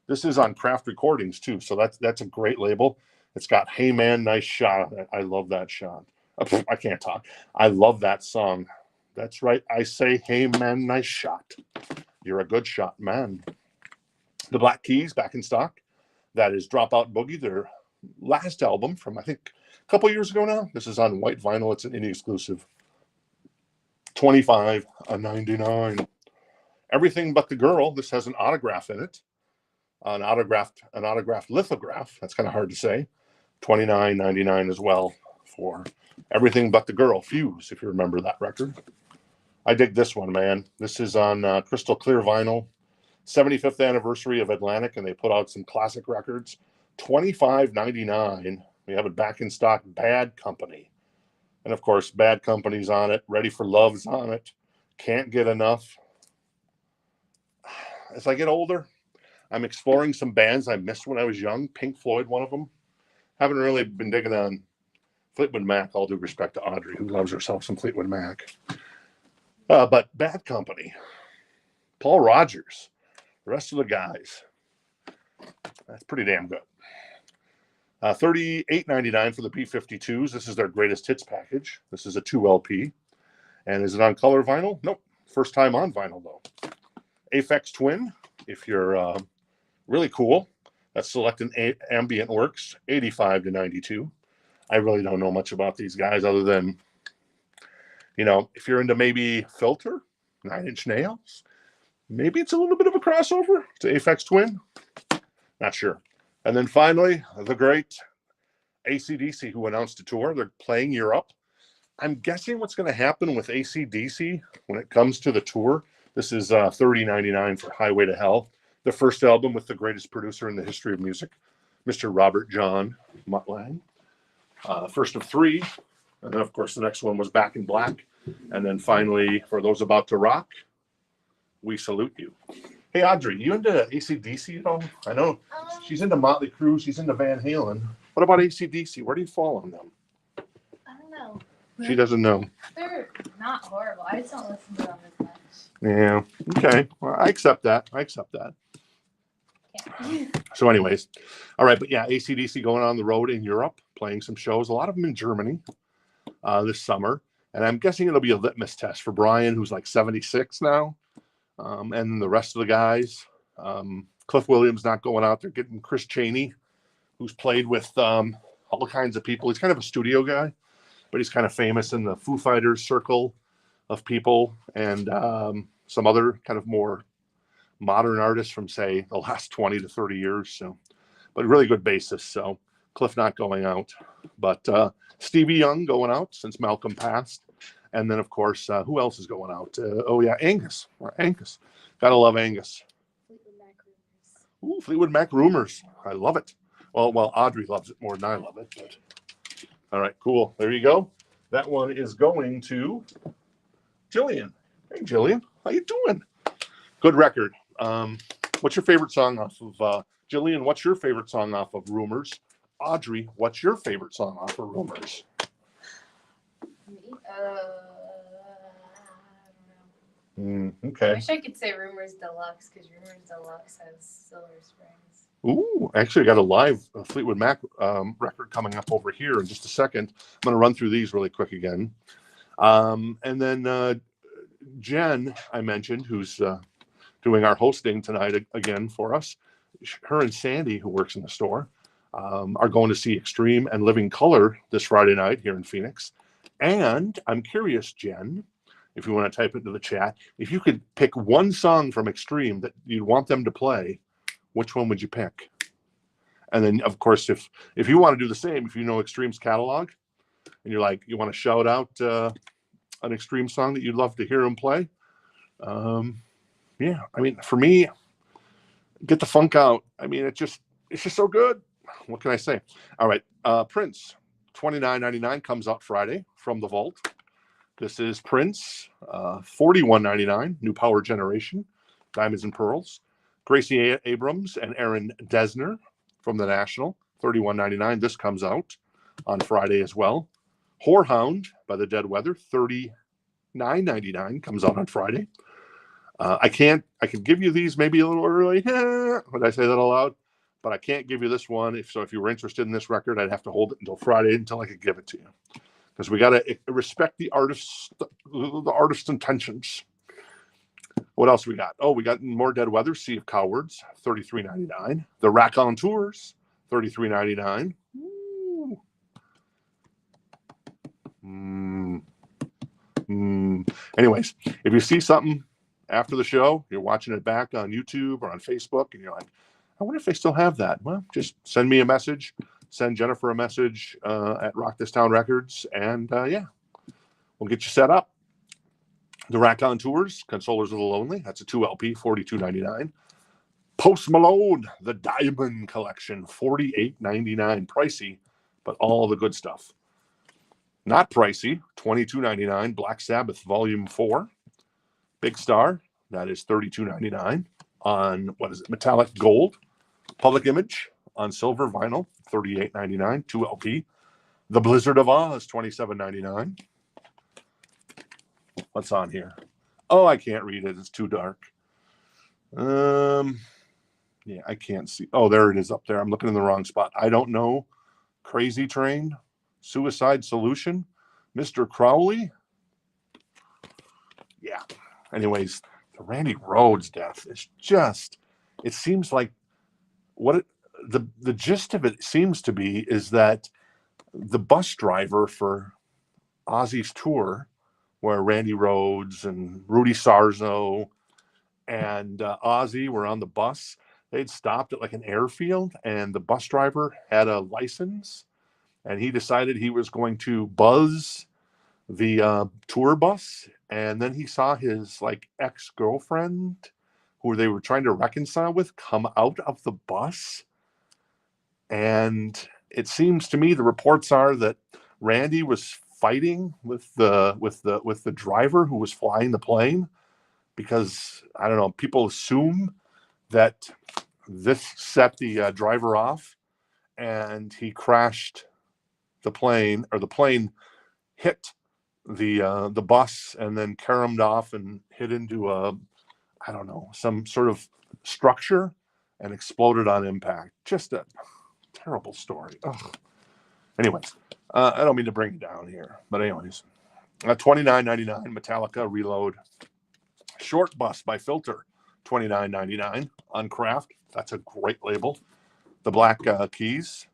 This is on Craft Recordings too, so that's a great label. It's got "Hey Man, Nice Shot." I love that shot. I can't talk. I love that song. That's right. I say, "Hey Man, nice shot. You're a good shot, man." The Black Keys back in stock. That is Dropout Boogie, their last album from I think a couple years ago now. This is on white vinyl. It's an indie exclusive. $25.99. Everything But the Girl. This has an autograph in it. An autographed lithograph. That's kind of hard to say. $29.99 as well for Everything But the Girl. Fuse, if you remember that record. I dig this one, man. This is on crystal clear vinyl. 75th anniversary of Atlantic, and they put out some classic records. $25.99. We have it back in stock. Bad Company. And of course, Bad Company's on it. Ready for Love's on it. Can't Get Enough. As I get older, I'm exploring some bands I missed when I was young. Pink Floyd, one of them. Haven't really been digging on Fleetwood Mac, all due respect to Audrey, who loves herself some Fleetwood Mac. But Bad Company. Paul Rogers. The rest of the guys. That's pretty damn good. $38.99 for the P-52s. This is their greatest hits package. This is a 2 LP. And is it on color vinyl? Nope. First time on vinyl, though. Aphex Twin, if you're really cool. That's Select and Ambient Works, $85 to $92. I really don't know much about these guys other than, if you're into maybe Filter, 9 Inch Nails, maybe it's a little bit of a crossover to Aphex Twin. Not sure. And then finally, the great AC/DC, who announced a tour. They're playing Europe. I'm guessing what's going to happen with AC/DC when it comes to the tour. This is $30.99 for Highway to Hell, the first album with the greatest producer in the history of music, Mr. Robert John Muttlang. First of 3. And then, of course, the next one was Back in Black. And then finally, for those about to rock, We Salute You. Hey, Audrey, you into AC/DC at all? I know she's into Motley Crue. She's into Van Halen. What about AC/DC? Where do you fall on them? I don't know. She doesn't know. They're not horrible. I just don't listen to them as much. Yeah. Okay. Well, I accept that. Yeah. So anyways, all right. But yeah, AC/DC going on the road in Europe, playing some shows. A lot of them in Germany this summer. And I'm guessing it'll be a litmus test for Brian, who's like 76 now. And the rest of the guys. Cliff Williams not going out there. Getting Chris Chaney, who's played with all kinds of people. He's kind of a studio guy, but he's kind of famous in the Foo Fighters circle of people, and some other kind of more modern artists from, say, the last 20 to 30 years. So, but really good bassist. So Cliff not going out, but Stevie Young going out since Malcolm passed. And then, of course, who else is going out? Angus. Gotta love Angus. Fleetwood Mac Rumors. Ooh, Fleetwood Mac Rumors. I love it. Well, Audrey loves it more than I love it. But... All right, cool. There you go. That one is going to Jillian. Hey, Jillian. How you doing? Good record. What's your favorite song off of Jillian? What's your favorite song off of Rumors? Audrey, what's your favorite song off of Rumors? Me? I don't know. I Okay. wish I could say Rumors Deluxe, because Rumors Deluxe has Silver Springs. Ooh, actually, I got a live Fleetwood Mac record coming up over here in just a second. I'm going to run through these really quick again. And then Jenn, I mentioned, who's doing our hosting tonight again for us. Her and Sandy, who works in the store, are going to see Extreme and Living Color this Friday night here in Phoenix. And I'm curious, Jenn, if you want to type into the chat, if you could pick one song from Extreme that you'd want them to play, which one would you pick? And then, of course, if you want to do the same, if you know Extreme's catalog, and you're like, you want to shout out an Extreme song that you'd love to hear them play, yeah, I mean, for me, Get the Funk Out. I mean, it's just so good. What can I say? All right, Prince, $29.99 comes out Friday from the vault. This is Prince, $41.99, New Power Generation, Diamonds and Pearls. Gracie Abrams and Aaron Dessner from The National, $31.99. This comes out on Friday as well. Whorehound by the Dead Weather, $39.99, comes out on Friday. I can give you these maybe a little early. Would I say that aloud? But I can't give you this one. If you were interested in this record, I'd have to hold it until Friday until I could give it to you, because we got to respect the artist's intentions. What else we got? Oh, we got more Dead Weather. Sea of Cowards, $33.99. The Raconteurs, $33.99. Anyways, if you see something after the show, you're watching it back on YouTube or on Facebook, and you're like, I wonder if they still have that. Well, just send me a message. Send Jennifer a message at Rock This Town Records, and yeah, we'll get you set up. The Raconteurs, Consolers of the Lonely. That's a 2LP, $42.99. Post Malone, The Diamond Collection, $48.99. Pricey, but all the good stuff. Not pricey, $22.99. Black Sabbath, Volume 4. Big Star, that is $32.99 on, metallic gold. Public Image on silver vinyl, $38.99, 2LP. The Blizzard of Oz, $27.99. What's on here? Oh, I can't read it. It's too dark. Yeah, I can't see. Oh, there it is up there. I'm looking in the wrong spot. I Don't Know. Crazy Train. Suicide Solution. Mr. Crowley. Yeah. Anyways, the Randy Rhoads death is just, it seems like the gist of it seems to be is that the bus driver for Ozzy's tour, where Randy Rhoads and Rudy Sarzo and Ozzy were on the bus, they'd stopped at like an airfield, and the bus driver had a license, and he decided he was going to buzz the tour bus, and then he saw his like ex-girlfriend, who they were trying to reconcile with, come out of the bus. And it seems to me the reports are that Randy was fighting with the driver who was flying the plane, because I don't know, people assume that this set the driver off, and he crashed the plane, or the plane hit the bus and then caromed off and hit into I don't know, some sort of structure and exploded on impact. Just a terrible story. Ugh. Anyways, I don't mean to bring it down here, but anyways, $29.99 Metallica Reload. Short Bus by Filter, $29.99 on Craft. That's a great label. The Black Keys,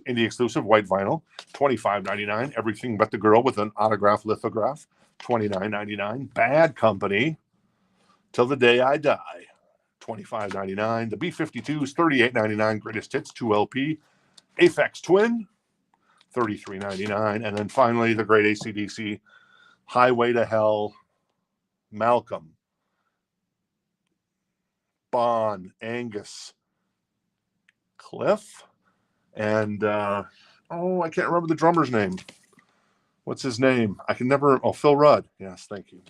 indie exclusive, white vinyl, $25.99. Everything But the Girl with an autograph lithograph, $29.99. Bad Company, Till the Day I Die, $25.99. The B-52s, $38.99. Greatest Hits, 2LP. Aphex Twin, $33.99. And then finally, the great AC/DC, Highway to Hell, Malcolm, Bon, Angus, Cliff, and I can't remember the drummer's name. What's his name? I can never. Oh, Phil Rudd. Yes, thank you.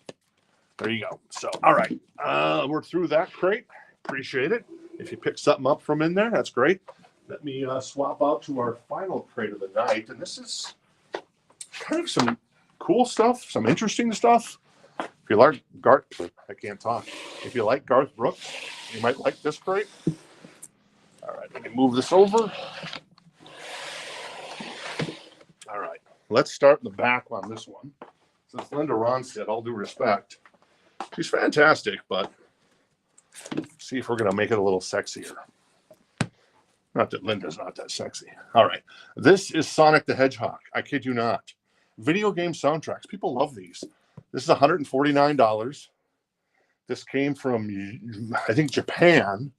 There you go. So, all right, we're through that crate. Appreciate it. If you pick something up from in there, that's great. Let me swap out to our final crate of the night, and this is kind of some cool stuff, some interesting stuff. If you like Garth, I can't talk. If you like Garth Brooks, you might like this crate. All right, let me move this over. All right, let's start in the back on this one. Since Linda Ronstadt, all due respect, she's fantastic, but see if we're going to make it a little sexier. Not that Linda's not that sexy. All right, this is Sonic the Hedgehog. I kid you not. Video game soundtracks. People love these. This is $149. This came from, I think, Japan.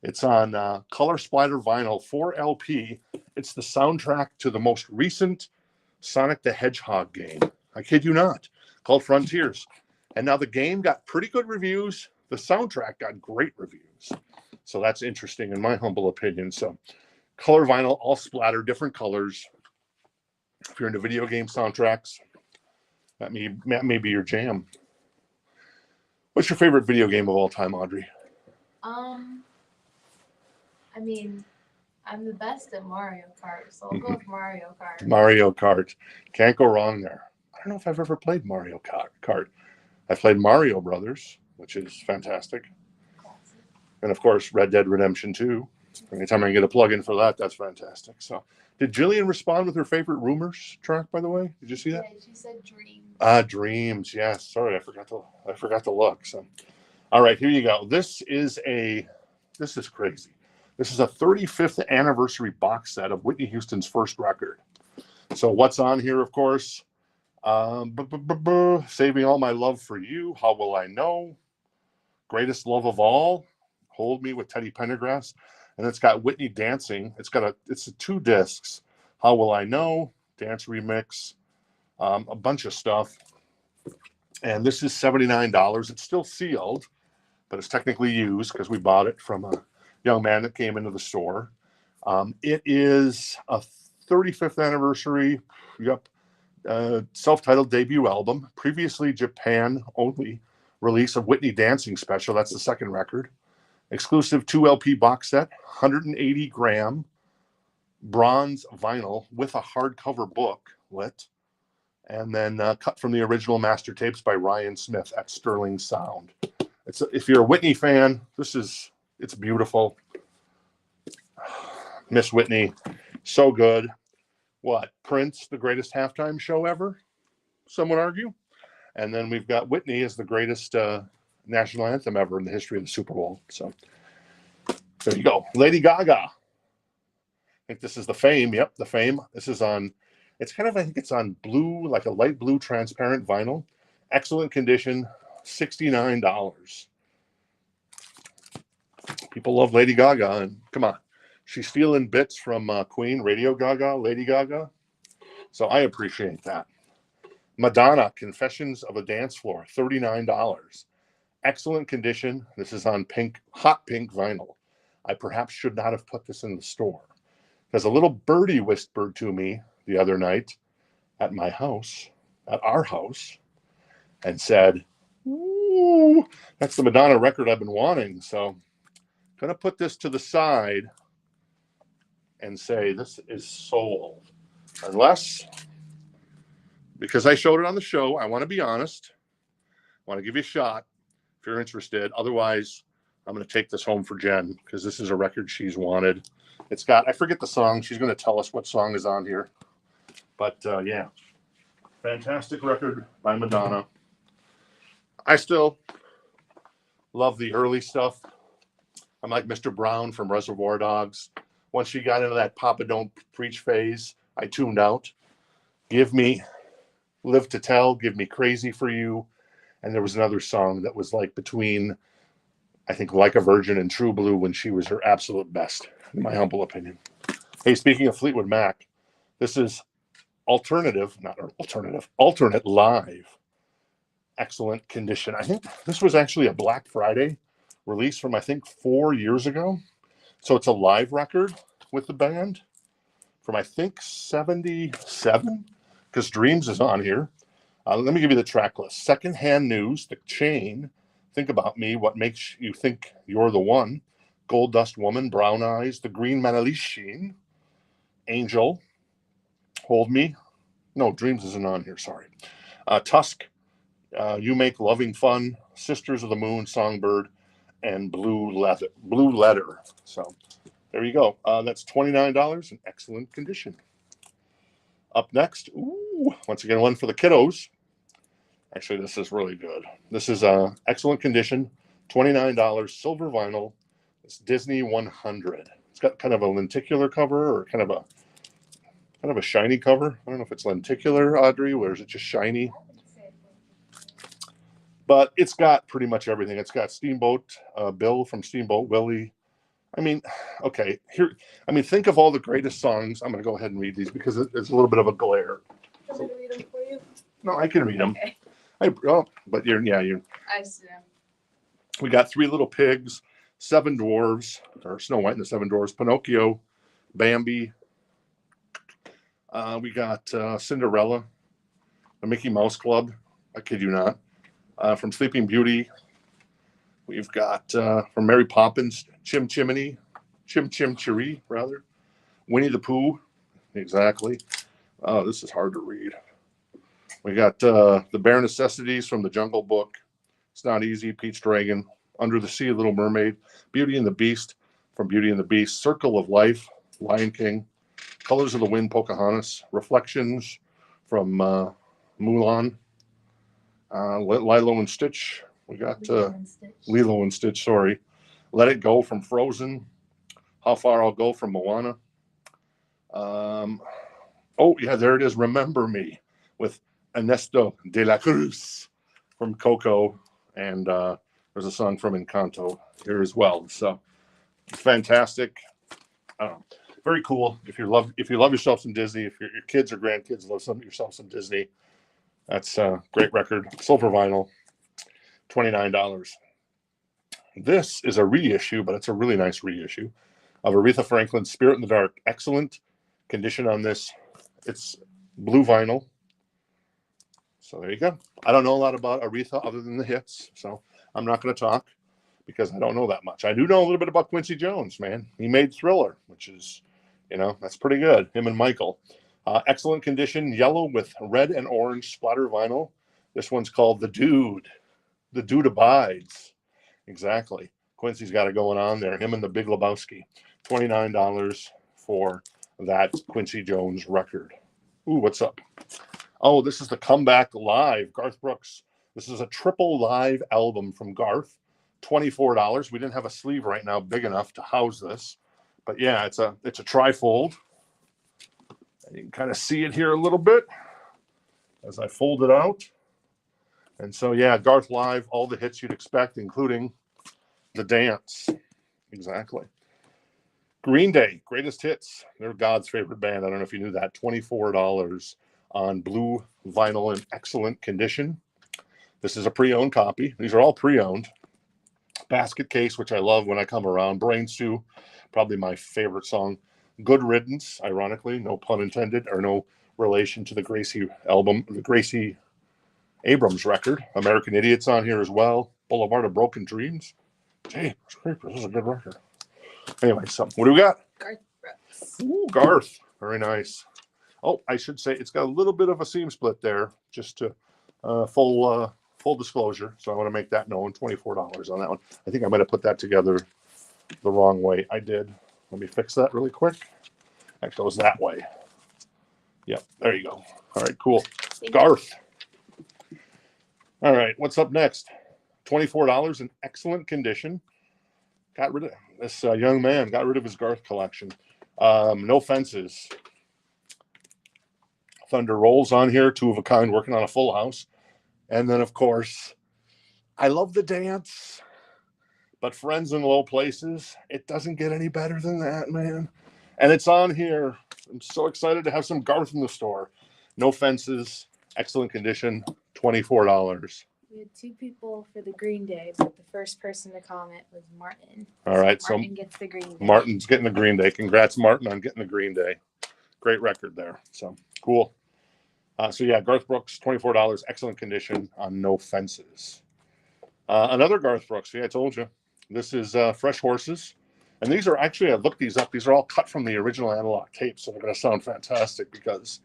It's on color splatter vinyl, 4LP. It's the soundtrack to the most recent Sonic the Hedgehog game. I kid you not. Called Frontiers. And now the game got pretty good reviews. The soundtrack got great reviews. So that's interesting in my humble opinion. So color vinyl, all splatter, different colors. If you're into video game soundtracks, that may be your jam. What's your favorite video game of all time, Audrey? I mean, I'm the best at Mario Kart, so I'll go with Mario Kart. Mario Kart. Can't go wrong there. I don't know if I've ever played Mario Kart. I played Mario Brothers, which is fantastic. Classic. And of course, Red Dead Redemption 2. Anytime I can get a plug-in for that, that's fantastic. So, did Jillian respond with her favorite rumors track? By the way, did you see that? Yeah, she said dreams. Dreams. Yes. Sorry, I forgot to look. So, all right, here you go. This is crazy. This is a 35th anniversary box set of Whitney Houston's first record. So, what's on here? Of course, Saving All My Love for You. How Will I Know? Greatest Love of All. Hold Me with Teddy Pendergrass. And it's got Whitney dancing. It's 2 discs. How Will I Know? Dance remix. A bunch of stuff. And this is $79. It's still sealed, but it's technically used because we bought it from a young man that came into the store. It is a 35th anniversary. Yep. Self-titled debut album. Previously Japan only release of Whitney Dancing Special. That's the second record. Exclusive 2 LP box set, 180 gram bronze vinyl with a hardcover booklet, and then cut from the original master tapes by Ryan Smith at Sterling Sound. If you're a Whitney fan, it's beautiful. Miss Whitney, so good. What? Prince, the greatest halftime show ever? Some would argue. And then we've got Whitney as the greatest national anthem ever in the history of the Super Bowl. So there you go. Lady Gaga. I think this is the Fame. Yep, the Fame. This is on, I think it's on blue, like a light blue transparent vinyl. Excellent condition, $69. People love Lady Gaga, and come on. She's stealing bits from Queen, Radio Gaga, Lady Gaga. So I appreciate that. Madonna, Confessions of a Dance Floor, $39. Excellent condition. This is on hot pink vinyl. I perhaps should not have put this in the store, because a little birdie whispered to me the other night at our house, and said, "Ooh, that's the Madonna record I've been wanting." So I'm going to put this to the side and say this is sold. Unless, because I showed it on the show, I want to be honest. I want to give you a shot if you're interested. Otherwise, I'm going to take this home for Jenn, because this is a record she's wanted. It's got, I forget the song. She's going to tell us what song is on here. But yeah, fantastic record by Madonna. I still love the early stuff. I'm like Mr. Brown from Reservoir Dogs. Once she got into that Papa Don't Preach phase, I tuned out. Give me Live to Tell, give me Crazy for You. And there was another song that was like between, I think, Like a Virgin and True Blue, when she was her absolute best, in my humble opinion. Hey, speaking of Fleetwood Mac, this is alternate live. Excellent condition. I think this was actually a Black Friday release from, I think, 4 years ago. So it's a live record with the band from, I think, 77, because Dreams is on here. Let me give you the track list. Secondhand News, The Chain, Think About Me, What Makes You Think You're the One, Gold Dust Woman, Brown Eyes, The Green Manalishin, Angel, Hold Me. No, Dreams isn't on here, sorry. Tusk, You Make Loving Fun, Sisters of the Moon, Songbird, and Blue Letter. So there you go. That's $29 in excellent condition. Up next, once again, one for the kiddos. Actually, this is really good. This is excellent condition, $29, silver vinyl. It's Disney 100. It's got kind of a lenticular cover, or kind of a shiny cover. I don't know if it's lenticular, Audrey, or is it just shiny? But it's got pretty much everything. It's got Steamboat Bill from Steamboat Willie. I mean, okay, here. I mean, think of all the greatest songs. I'm going to go ahead and read these because it's a little bit of a glare. Can I read them for you? No, I can read them. Okay. But you're. I see them. We got Three Little Pigs, Seven Dwarves, or Snow White and the Seven Dwarves, Pinocchio, Bambi. We got Cinderella, the Mickey Mouse Club. I kid you not. From Sleeping Beauty. We've got from Mary Poppins, Chim Chimney, Chim Chim Cheree, rather. Winnie the Pooh. Exactly. Oh, this is hard to read. We got The Bare Necessities from the Jungle Book. It's Not Easy, Pete's Dragon. Under the Sea, Little Mermaid. Beauty and the Beast from Beauty and the Beast. Circle of Life, Lion King. Colors of the Wind, Pocahontas. Reflections from Mulan. Lilo and Stitch. We got Lilo and Stitch, sorry. Let It Go from Frozen. How Far I'll Go from Moana. Oh, yeah, there it is. Remember Me with Ernesto de la Cruz from Coco. And there's a song from Encanto here as well. So fantastic. I don't know. Very cool. If you love yourself some Disney, if your kids or grandkids love yourself some Disney, that's a great record. Silver vinyl, $29. This is a reissue, but it's a really nice reissue of Aretha Franklin's Spirit in the Dark. Excellent condition on this. It's blue vinyl. So there you go. I don't know a lot about Aretha other than the hits, so I'm not going to talk because I don't know that much. I do know a little bit about Quincy Jones, man. He made Thriller, which is, that's pretty good. Him and Michael. Excellent condition, yellow with red and orange splatter vinyl. This one's called The Dude. The Dude Abides. Exactly. Quincy's got it going on there. Him and the Big Lebowski. $29 for that Quincy Jones record. Ooh, what's up? Oh, this is the Comeback Live. Garth Brooks. This is a triple live album from Garth. $24. We didn't have a sleeve right now big enough to house this. But yeah, it's a trifold. You can kind of see it here a little bit as I fold it out. And so, yeah, Garth Live, all the hits you'd expect, including The Dance. Exactly. Green Day, greatest hits. They're God's favorite band. I don't know if you knew that. $24 on blue vinyl in excellent condition. This is a pre-owned copy. These are all pre-owned. Basket Case, which I love when I come around. Brain Stew, probably my favorite song. Good Riddance, ironically, no pun intended, or no relation to the Gracie album, the Gracie Abrams record. American Idiot's on here as well. Boulevard of Broken Dreams. Hey, this is a good record. Anyway, so what do we got? Garth Brooks. Ooh, Garth. Very nice. Oh, I should say it's got a little bit of a seam split there, just to full disclosure. So I want to make that known. $24 on that one. I think I might have put that together the wrong way. I did. Let me fix that really quick. That goes that way. Yep, there you go. All right, cool. Garth. All right, what's up next? $24 in excellent condition. Got rid of this young man. Got rid of his Garth collection. No Fences. Thunder Rolls on here. Two of a Kind, working on a Full House. And then, of course, I love The Dance. But Friends in Low Places, it doesn't get any better than that, man. And it's on here. I'm so excited to have some Garth in the store. No Fences, excellent condition, $24. We had two people for the Green Day, but the first person to comment was Martin. All right, so Martin gets the Green Day. Martin's getting the Green Day. Congrats, Martin, on getting the Green Day. Great record there. So cool. So yeah, Garth Brooks, $24, excellent condition on No Fences. Another Garth Brooks. See, I told you. This is Fresh Horses. And these are actually, I looked these up. These are all cut from the original analog tapes. So they're going to sound fantastic because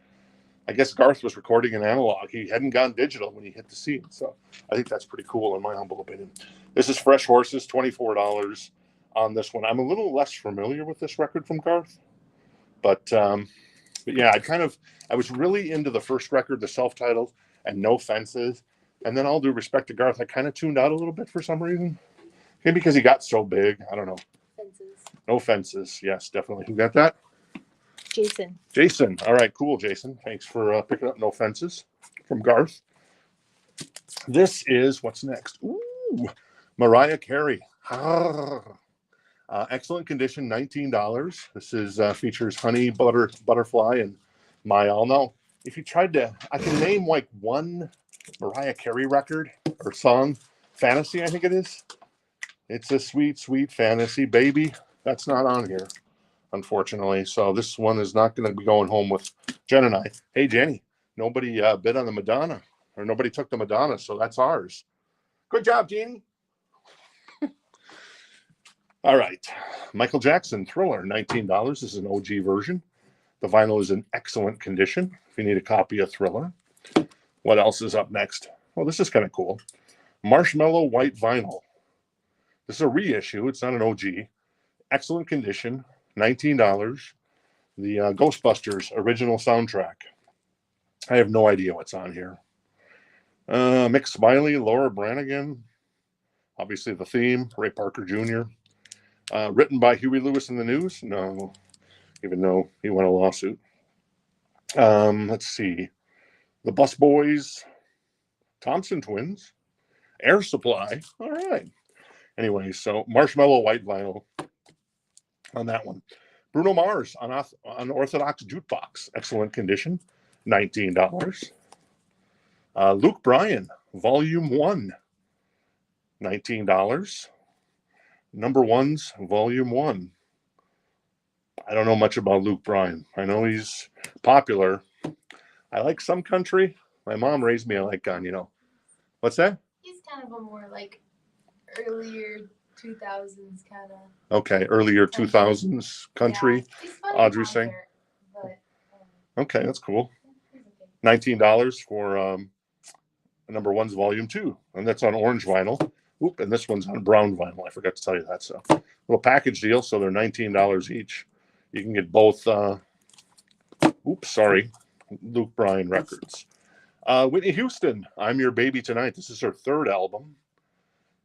I guess Garth was recording in analog. He hadn't gone digital when he hit the scene. So I think that's pretty cool in my humble opinion. This is Fresh Horses, $24 on this one. I'm a little less familiar with this record from Garth. But yeah, I was really into the first record, the self-titled, and No Fences. And then all due respect to Garth, I kind of tuned out a little bit for some reason. Maybe because he got so big. I don't know. Fences. No Fences. Yes, definitely. Who got that? Jason. Jason. All right, cool, Jason. Thanks for picking up No Fences from Garth. This is, what's next? Ooh, Mariah Carey. Excellent condition, $19. This is features Honey, Butterfly, and My All. Now, if you tried to, I can name like one Mariah Carey record or song. Fantasy, I think it is. It's a sweet, sweet fantasy, baby. That's not on here, unfortunately. So this one is not going to be going home with Jen and I. Hey, Jenny, nobody bid on the Madonna, or nobody took the Madonna, so that's ours. Good job, Jenny. All right. Michael Jackson, Thriller, $19. This is an OG version. The vinyl is in excellent condition if you need a copy of Thriller. What else is up next? Well, this is kind of cool. Marshmallow White Vinyl. This is a reissue. It's not an OG. Excellent condition, $19. The Ghostbusters original soundtrack. I have no idea what's on here. Mick Smiley, Laura Branigan. Obviously the theme, Ray Parker Jr. Written by Huey Lewis in the News? No, even though he won a lawsuit. Let's see. The Bus Boys, Thompson Twins, Air Supply. All right. Anyway, so Marshmallow White Vinyl on that one. Bruno Mars on Orthodox Jukebox. Excellent condition. $19. Luke Bryan, Volume 1. $19. Number Ones, Volume 1. I don't know much about Luke Bryan. I know he's popular. I like some country. My mom raised me, I like on, what's that? He's kind of a more like earlier 2000s kind of. Okay, earlier 2000s country. Yeah. He's funny Audrey saying. But, okay, that's cool. he's okay. $19 for Number One's Volume 2. And that's on orange vinyl. Oop, and this one's on brown vinyl. I forgot to tell you that. So, little package deal. So they're $19 each. You can get both. Luke Bryan records. Whitney Houston, I'm Your Baby Tonight. This is her third album.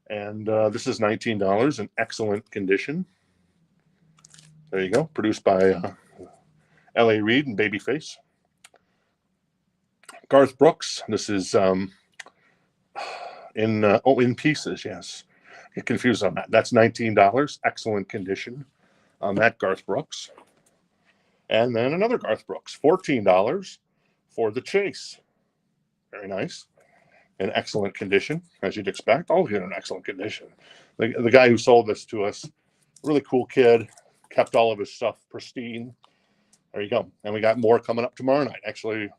And this is $19 in excellent condition. There you go. Produced by L.A. Reid and Babyface. Garth Brooks. This is in pieces, yes. Get confused on that. That's $19. Excellent condition on that Garth Brooks. And then another Garth Brooks. $14 for The Chase. Very nice. In excellent condition, as you'd expect. All here in excellent condition. The guy who sold this to us, really cool kid, kept all of his stuff pristine. There you go. And we got more coming up tomorrow night. Actually,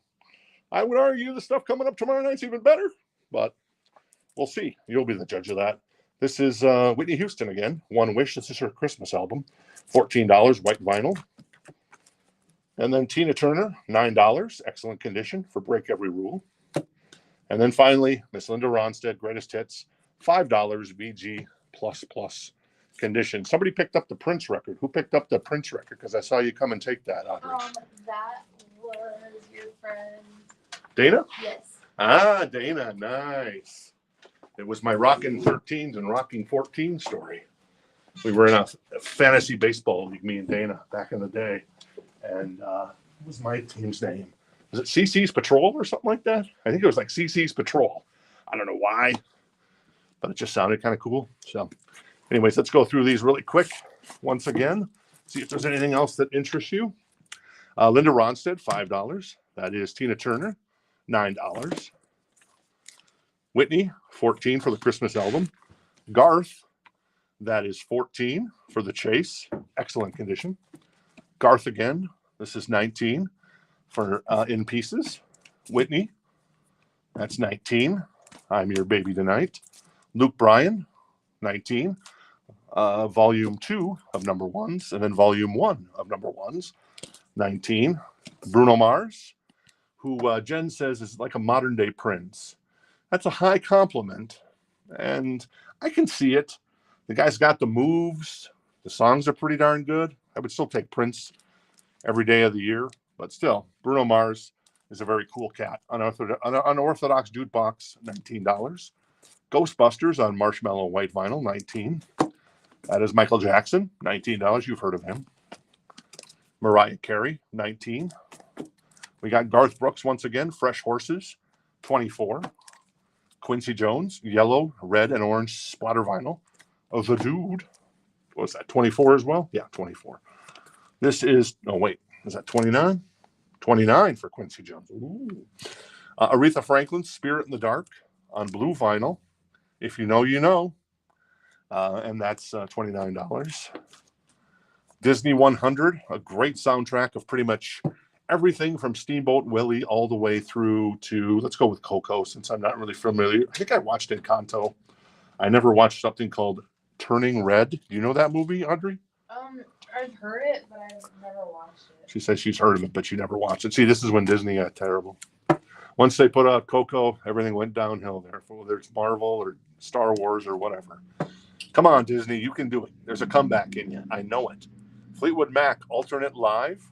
I would argue the stuff coming up tomorrow night's even better, but we'll see. You'll be the judge of that. This is Whitney Houston again. One Wish. This is her Christmas album. $14, white vinyl. And then Tina Turner, $9. Excellent condition for Break Every Rule. And then finally, Miss Linda Ronstadt, Greatest Hits, $5 VG++ condition. Somebody picked up the Prince record. Who picked up the Prince record? Because I saw you come and take that, Audrey. That was your friend. Dana? Yes. Ah, Dana, nice. It was my Rockin' 13s and Rocking 14 story. We were in a fantasy baseball league, me and Dana, back in the day. And what was my team's name? Was it CC's Patrol or something like that? I think it was like CC's Patrol. I don't know why, but it just sounded kind of cool. So anyways, let's go through these really quick once again. See if there's anything else that interests you. Linda Ronstadt, $5. That is Tina Turner, $9. Whitney, $14 for the Christmas album. Garth, that is $14 for The Chase. Excellent condition. Garth again, this is $19 for In Pieces. Whitney, that's $19. I'm Your Baby Tonight. Luke Bryan, $19. Volume 2 of Number Ones, and then Volume 1 of Number Ones, $19. Bruno Mars, who Jenn says is like a modern day Prince. That's a high compliment, and I can see it. The guy's got the moves. The songs are pretty darn good. I would still take Prince every day of the year, but still, Bruno Mars is a very cool cat. Unorthodox Jukebox, $19. Ghostbusters on Marshmallow White Vinyl, $19. That is Michael Jackson, $19. You've heard of him. Mariah Carey, $19. We got Garth Brooks once again, Fresh Horses, $24. Quincy Jones, yellow, red, and orange splatter vinyl. Oh, The Dude. What's that, 24 as well? Yeah, 24. This is, is that 29? 29 for Quincy Jones. Ooh. Aretha Franklin's Spirit in the Dark on blue vinyl. If you know, you know. And that's $29. Disney 100, a great soundtrack of pretty much everything from Steamboat Willie all the way through to, let's go with Coco, since I'm not really familiar. I think I watched Encanto. I never watched something called Turning Red. Do you know that movie, Audrey? I've heard it, but I've never watched it. She says she's heard of it, but she never watched it. See, this is when Disney got terrible. Once they put out Coco, everything went downhill there. Whether it's Marvel or Star Wars or whatever. Come on, Disney, you can do it. There's a comeback in you. I know it. Fleetwood Mac Alternate Live.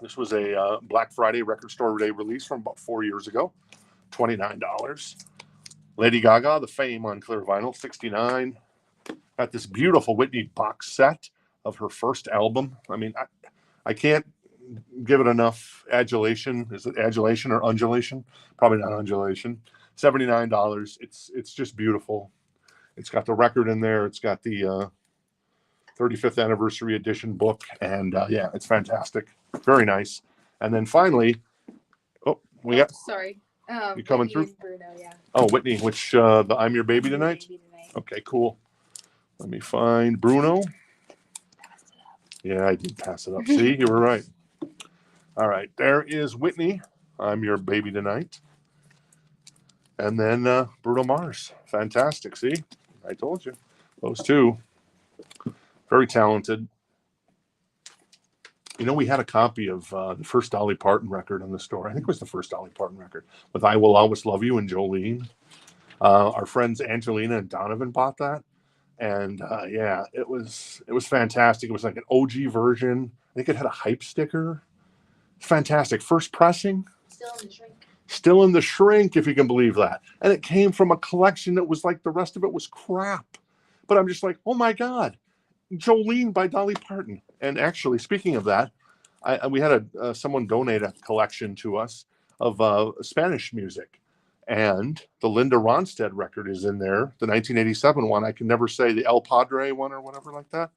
This was a Black Friday Record Store Day release from about 4 years ago. $29. Lady Gaga, The Fame on clear vinyl, $69. Got this beautiful Whitney box set of her first album. I mean, I can't give it enough adulation. Is it adulation or undulation? Probably not undulation. $79. It's just beautiful. It's got the record in there. It's got the 35th anniversary edition book, and yeah, it's fantastic. Very nice. And then finally, we got. Sorry. You coming Whitney through? and Bruno, yeah. Oh, Whitney, which the I'm Your Baby Tonight? Baby tonight. Okay, cool. Let me find Bruno. Yeah, I did pass it up. See, you were right. All right, there is Whitney. I'm Your Baby Tonight. And then Bruno Mars. Fantastic. See, I told you. Those two. Very talented. You know, we had a copy of the first Dolly Parton record in the store. I think it was the first Dolly Parton record with I Will Always Love You and Jolene. Our friends Angelina and Donovan bought that. And yeah, it was fantastic. It was like an OG version. I think it had a hype sticker. Fantastic. First pressing. Still in the shrink. Still in the shrink, if you can believe that. And it came from a collection that was like the rest of it was crap. But I'm just like, oh my God, Jolene by Dolly Parton. And actually, speaking of that, we had someone donate a collection to us of Spanish music. And the Linda Ronstadt record is in there, the 1987 one. I can never say the El Padre one or whatever like that.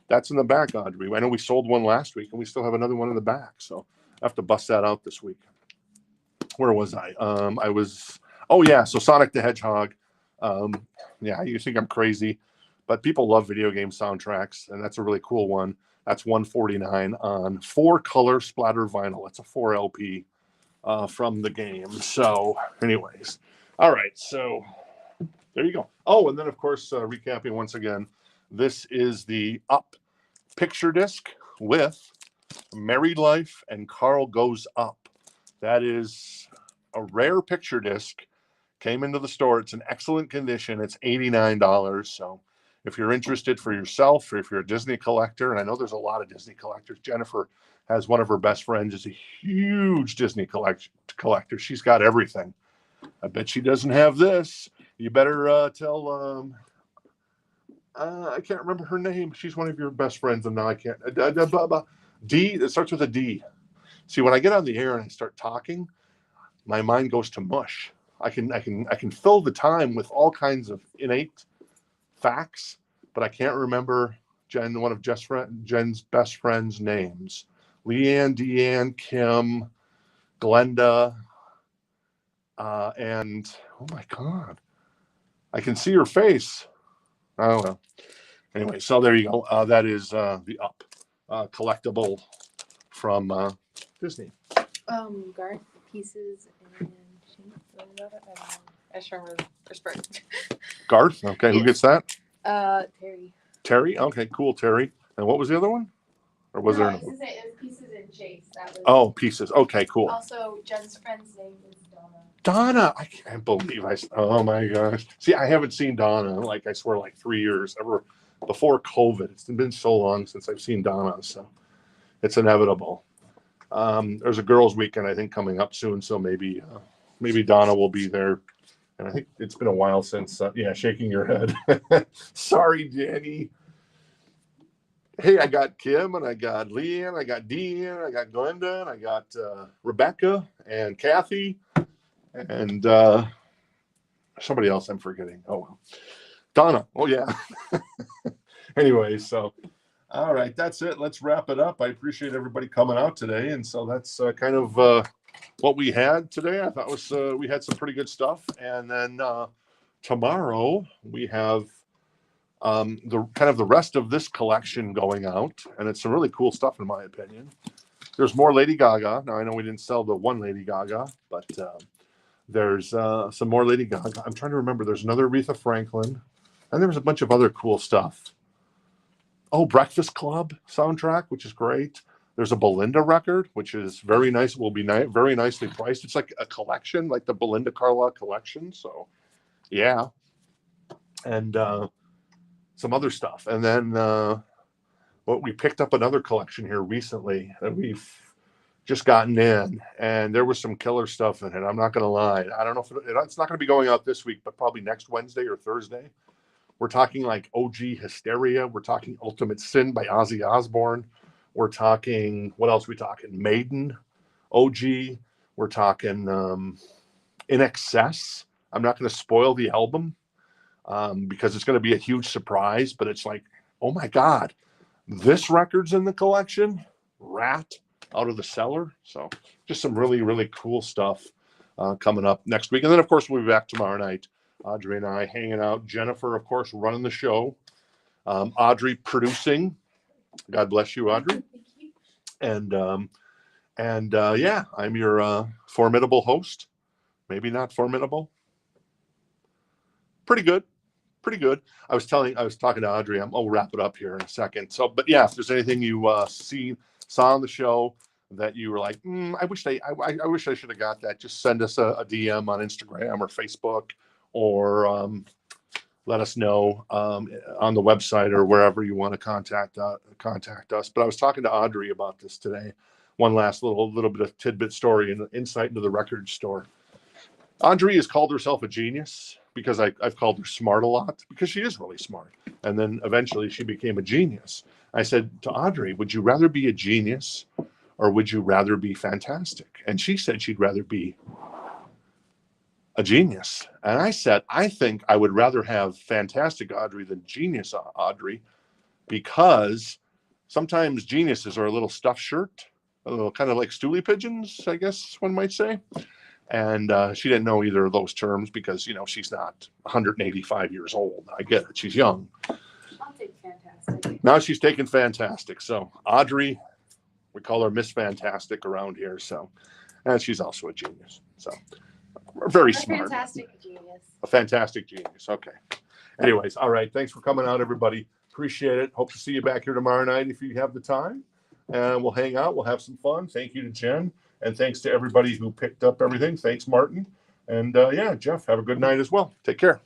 That's in the back, Audrey. I know we sold one last week, and we still have another one in the back. So I have to bust that out this week. Where was I? So Sonic the Hedgehog. Yeah, you think I'm crazy, but people love video game soundtracks, and that's a really cool one. That's $149 on 4-color splatter vinyl. It's a 4 LP. From the game. So anyways, all right, so there you go. Oh, and then of course, recapping once again, this is the Up picture disc with Married Life and Carl Goes Up. That is a rare picture disc. Came into the store. It's in excellent condition. It's $89. So if you're interested for yourself, or if you're a Disney collector, and I know there's a lot of Disney collectors, Jennifer has one of her best friends is a huge Disney collector. She's got everything. I bet she doesn't have this. You better tell. I can't remember her name. She's one of your best friends, and now I can't. D. It starts with a D. See, when I get on the air and I start talking, my mind goes to mush. I can fill the time with all kinds of innate facts, but I can't remember one of Jen's best friends' names. Leanne, Deanne, Kim, Glenda, and oh my God, I can see her face. Oh well. Anyway, so there you go. That is the Up collectible from Disney. Garth Pieces and Shape. I just remember the first part. Garth. Okay, yes. Who gets that? Terry. Terry. Okay, cool, Terry. And what was the other one? Or was there another one? It was Pieces and Chase. That was Pieces. Okay, cool. Also, Jen's friend's name is Donna. Donna, I can't believe oh my gosh. See, I haven't seen Donna like I swear like 3 years ever before COVID. It's been so long since I've seen Donna, so it's inevitable. There's a girls' weekend I think coming up soon, so maybe Donna will be there. And I think it's been a while since. Shaking your head. Sorry, Jenny. Hey, I got Kim, and I got Leanne, I got Deanne, I got Glenda, and I got Rebecca, and Kathy, and somebody else I'm forgetting. Oh, well. Donna. Oh, yeah. Anyway, so, all right, that's it. Let's wrap it up. I appreciate everybody coming out today, and so that's kind of what we had today. I thought we had some pretty good stuff, and then tomorrow we have the rest of this collection going out, and it's some really cool stuff in my opinion. There's more Lady Gaga. Now I know we didn't sell the one Lady Gaga, but there's some more Lady Gaga. I'm trying to remember. There's another Aretha Franklin. And there was a bunch of other cool stuff. Oh, Breakfast Club soundtrack, which is great. There's a Belinda record, which is very nice. Will be very nicely priced. It's like a collection, like the Belinda Carlisle collection. So, yeah. And some other stuff. And then we picked up another collection here recently that we've just gotten in, and there was some killer stuff in it. I'm not going to lie. I don't know if it's not going to be going out this week, but probably next Wednesday or Thursday. We're talking like OG Hysteria. We're talking Ultimate Sin by Ozzy Osbourne. We're talking, what else are we talking? Maiden, OG. We're talking In Excess. I'm not going to spoil the album because it's going to be a huge surprise, but it's like, oh my God, this record's in the collection. Rat, Out of the Cellar. So just some really, really cool stuff coming up next week. And then, of course, we'll be back tomorrow night. Audrey and I hanging out. Jennifer, of course, running the show. Audrey producing. God bless you, Audrey. And yeah, I'm your formidable host. Maybe not formidable. Pretty good. Pretty good. I was talking to Audrey. I'll wrap it up here in a second. So, but yeah, if there's anything you saw on the show that you were like, I wish I should have got that, just send us a DM on Instagram or Facebook, or let us know on the website or wherever you want to contact us. But I was talking to Audrey about this today. One last little bit of tidbit story and insight into the record store. Audrey has called herself a genius because I've called her smart a lot, because she is really smart. And then eventually she became a genius. I said to Audrey, would you rather be a genius or would you rather be fantastic? And she said she'd rather be a genius. And I said, I think I would rather have fantastic Audrey than genius Audrey, because sometimes geniuses are a little stuffed shirt, a little kind of like stoolie pigeons, I guess one might say. And she didn't know either of those terms because, she's not 185 years old. I get it. She's young. I'll take fantastic. Now she's taking fantastic. So Audrey, we call her Miss Fantastic around here. So, and she's also a genius. So very smart. Fantastic genius. A fantastic genius. Okay. Anyways, all right. Thanks for coming out, everybody. Appreciate it. Hope to see you back here tomorrow night if you have the time. And we'll hang out. We'll have some fun. Thank you to Jenn. And thanks to everybody who picked up everything. Thanks, Martin. And yeah, Jeff, have a good night as well. Take care.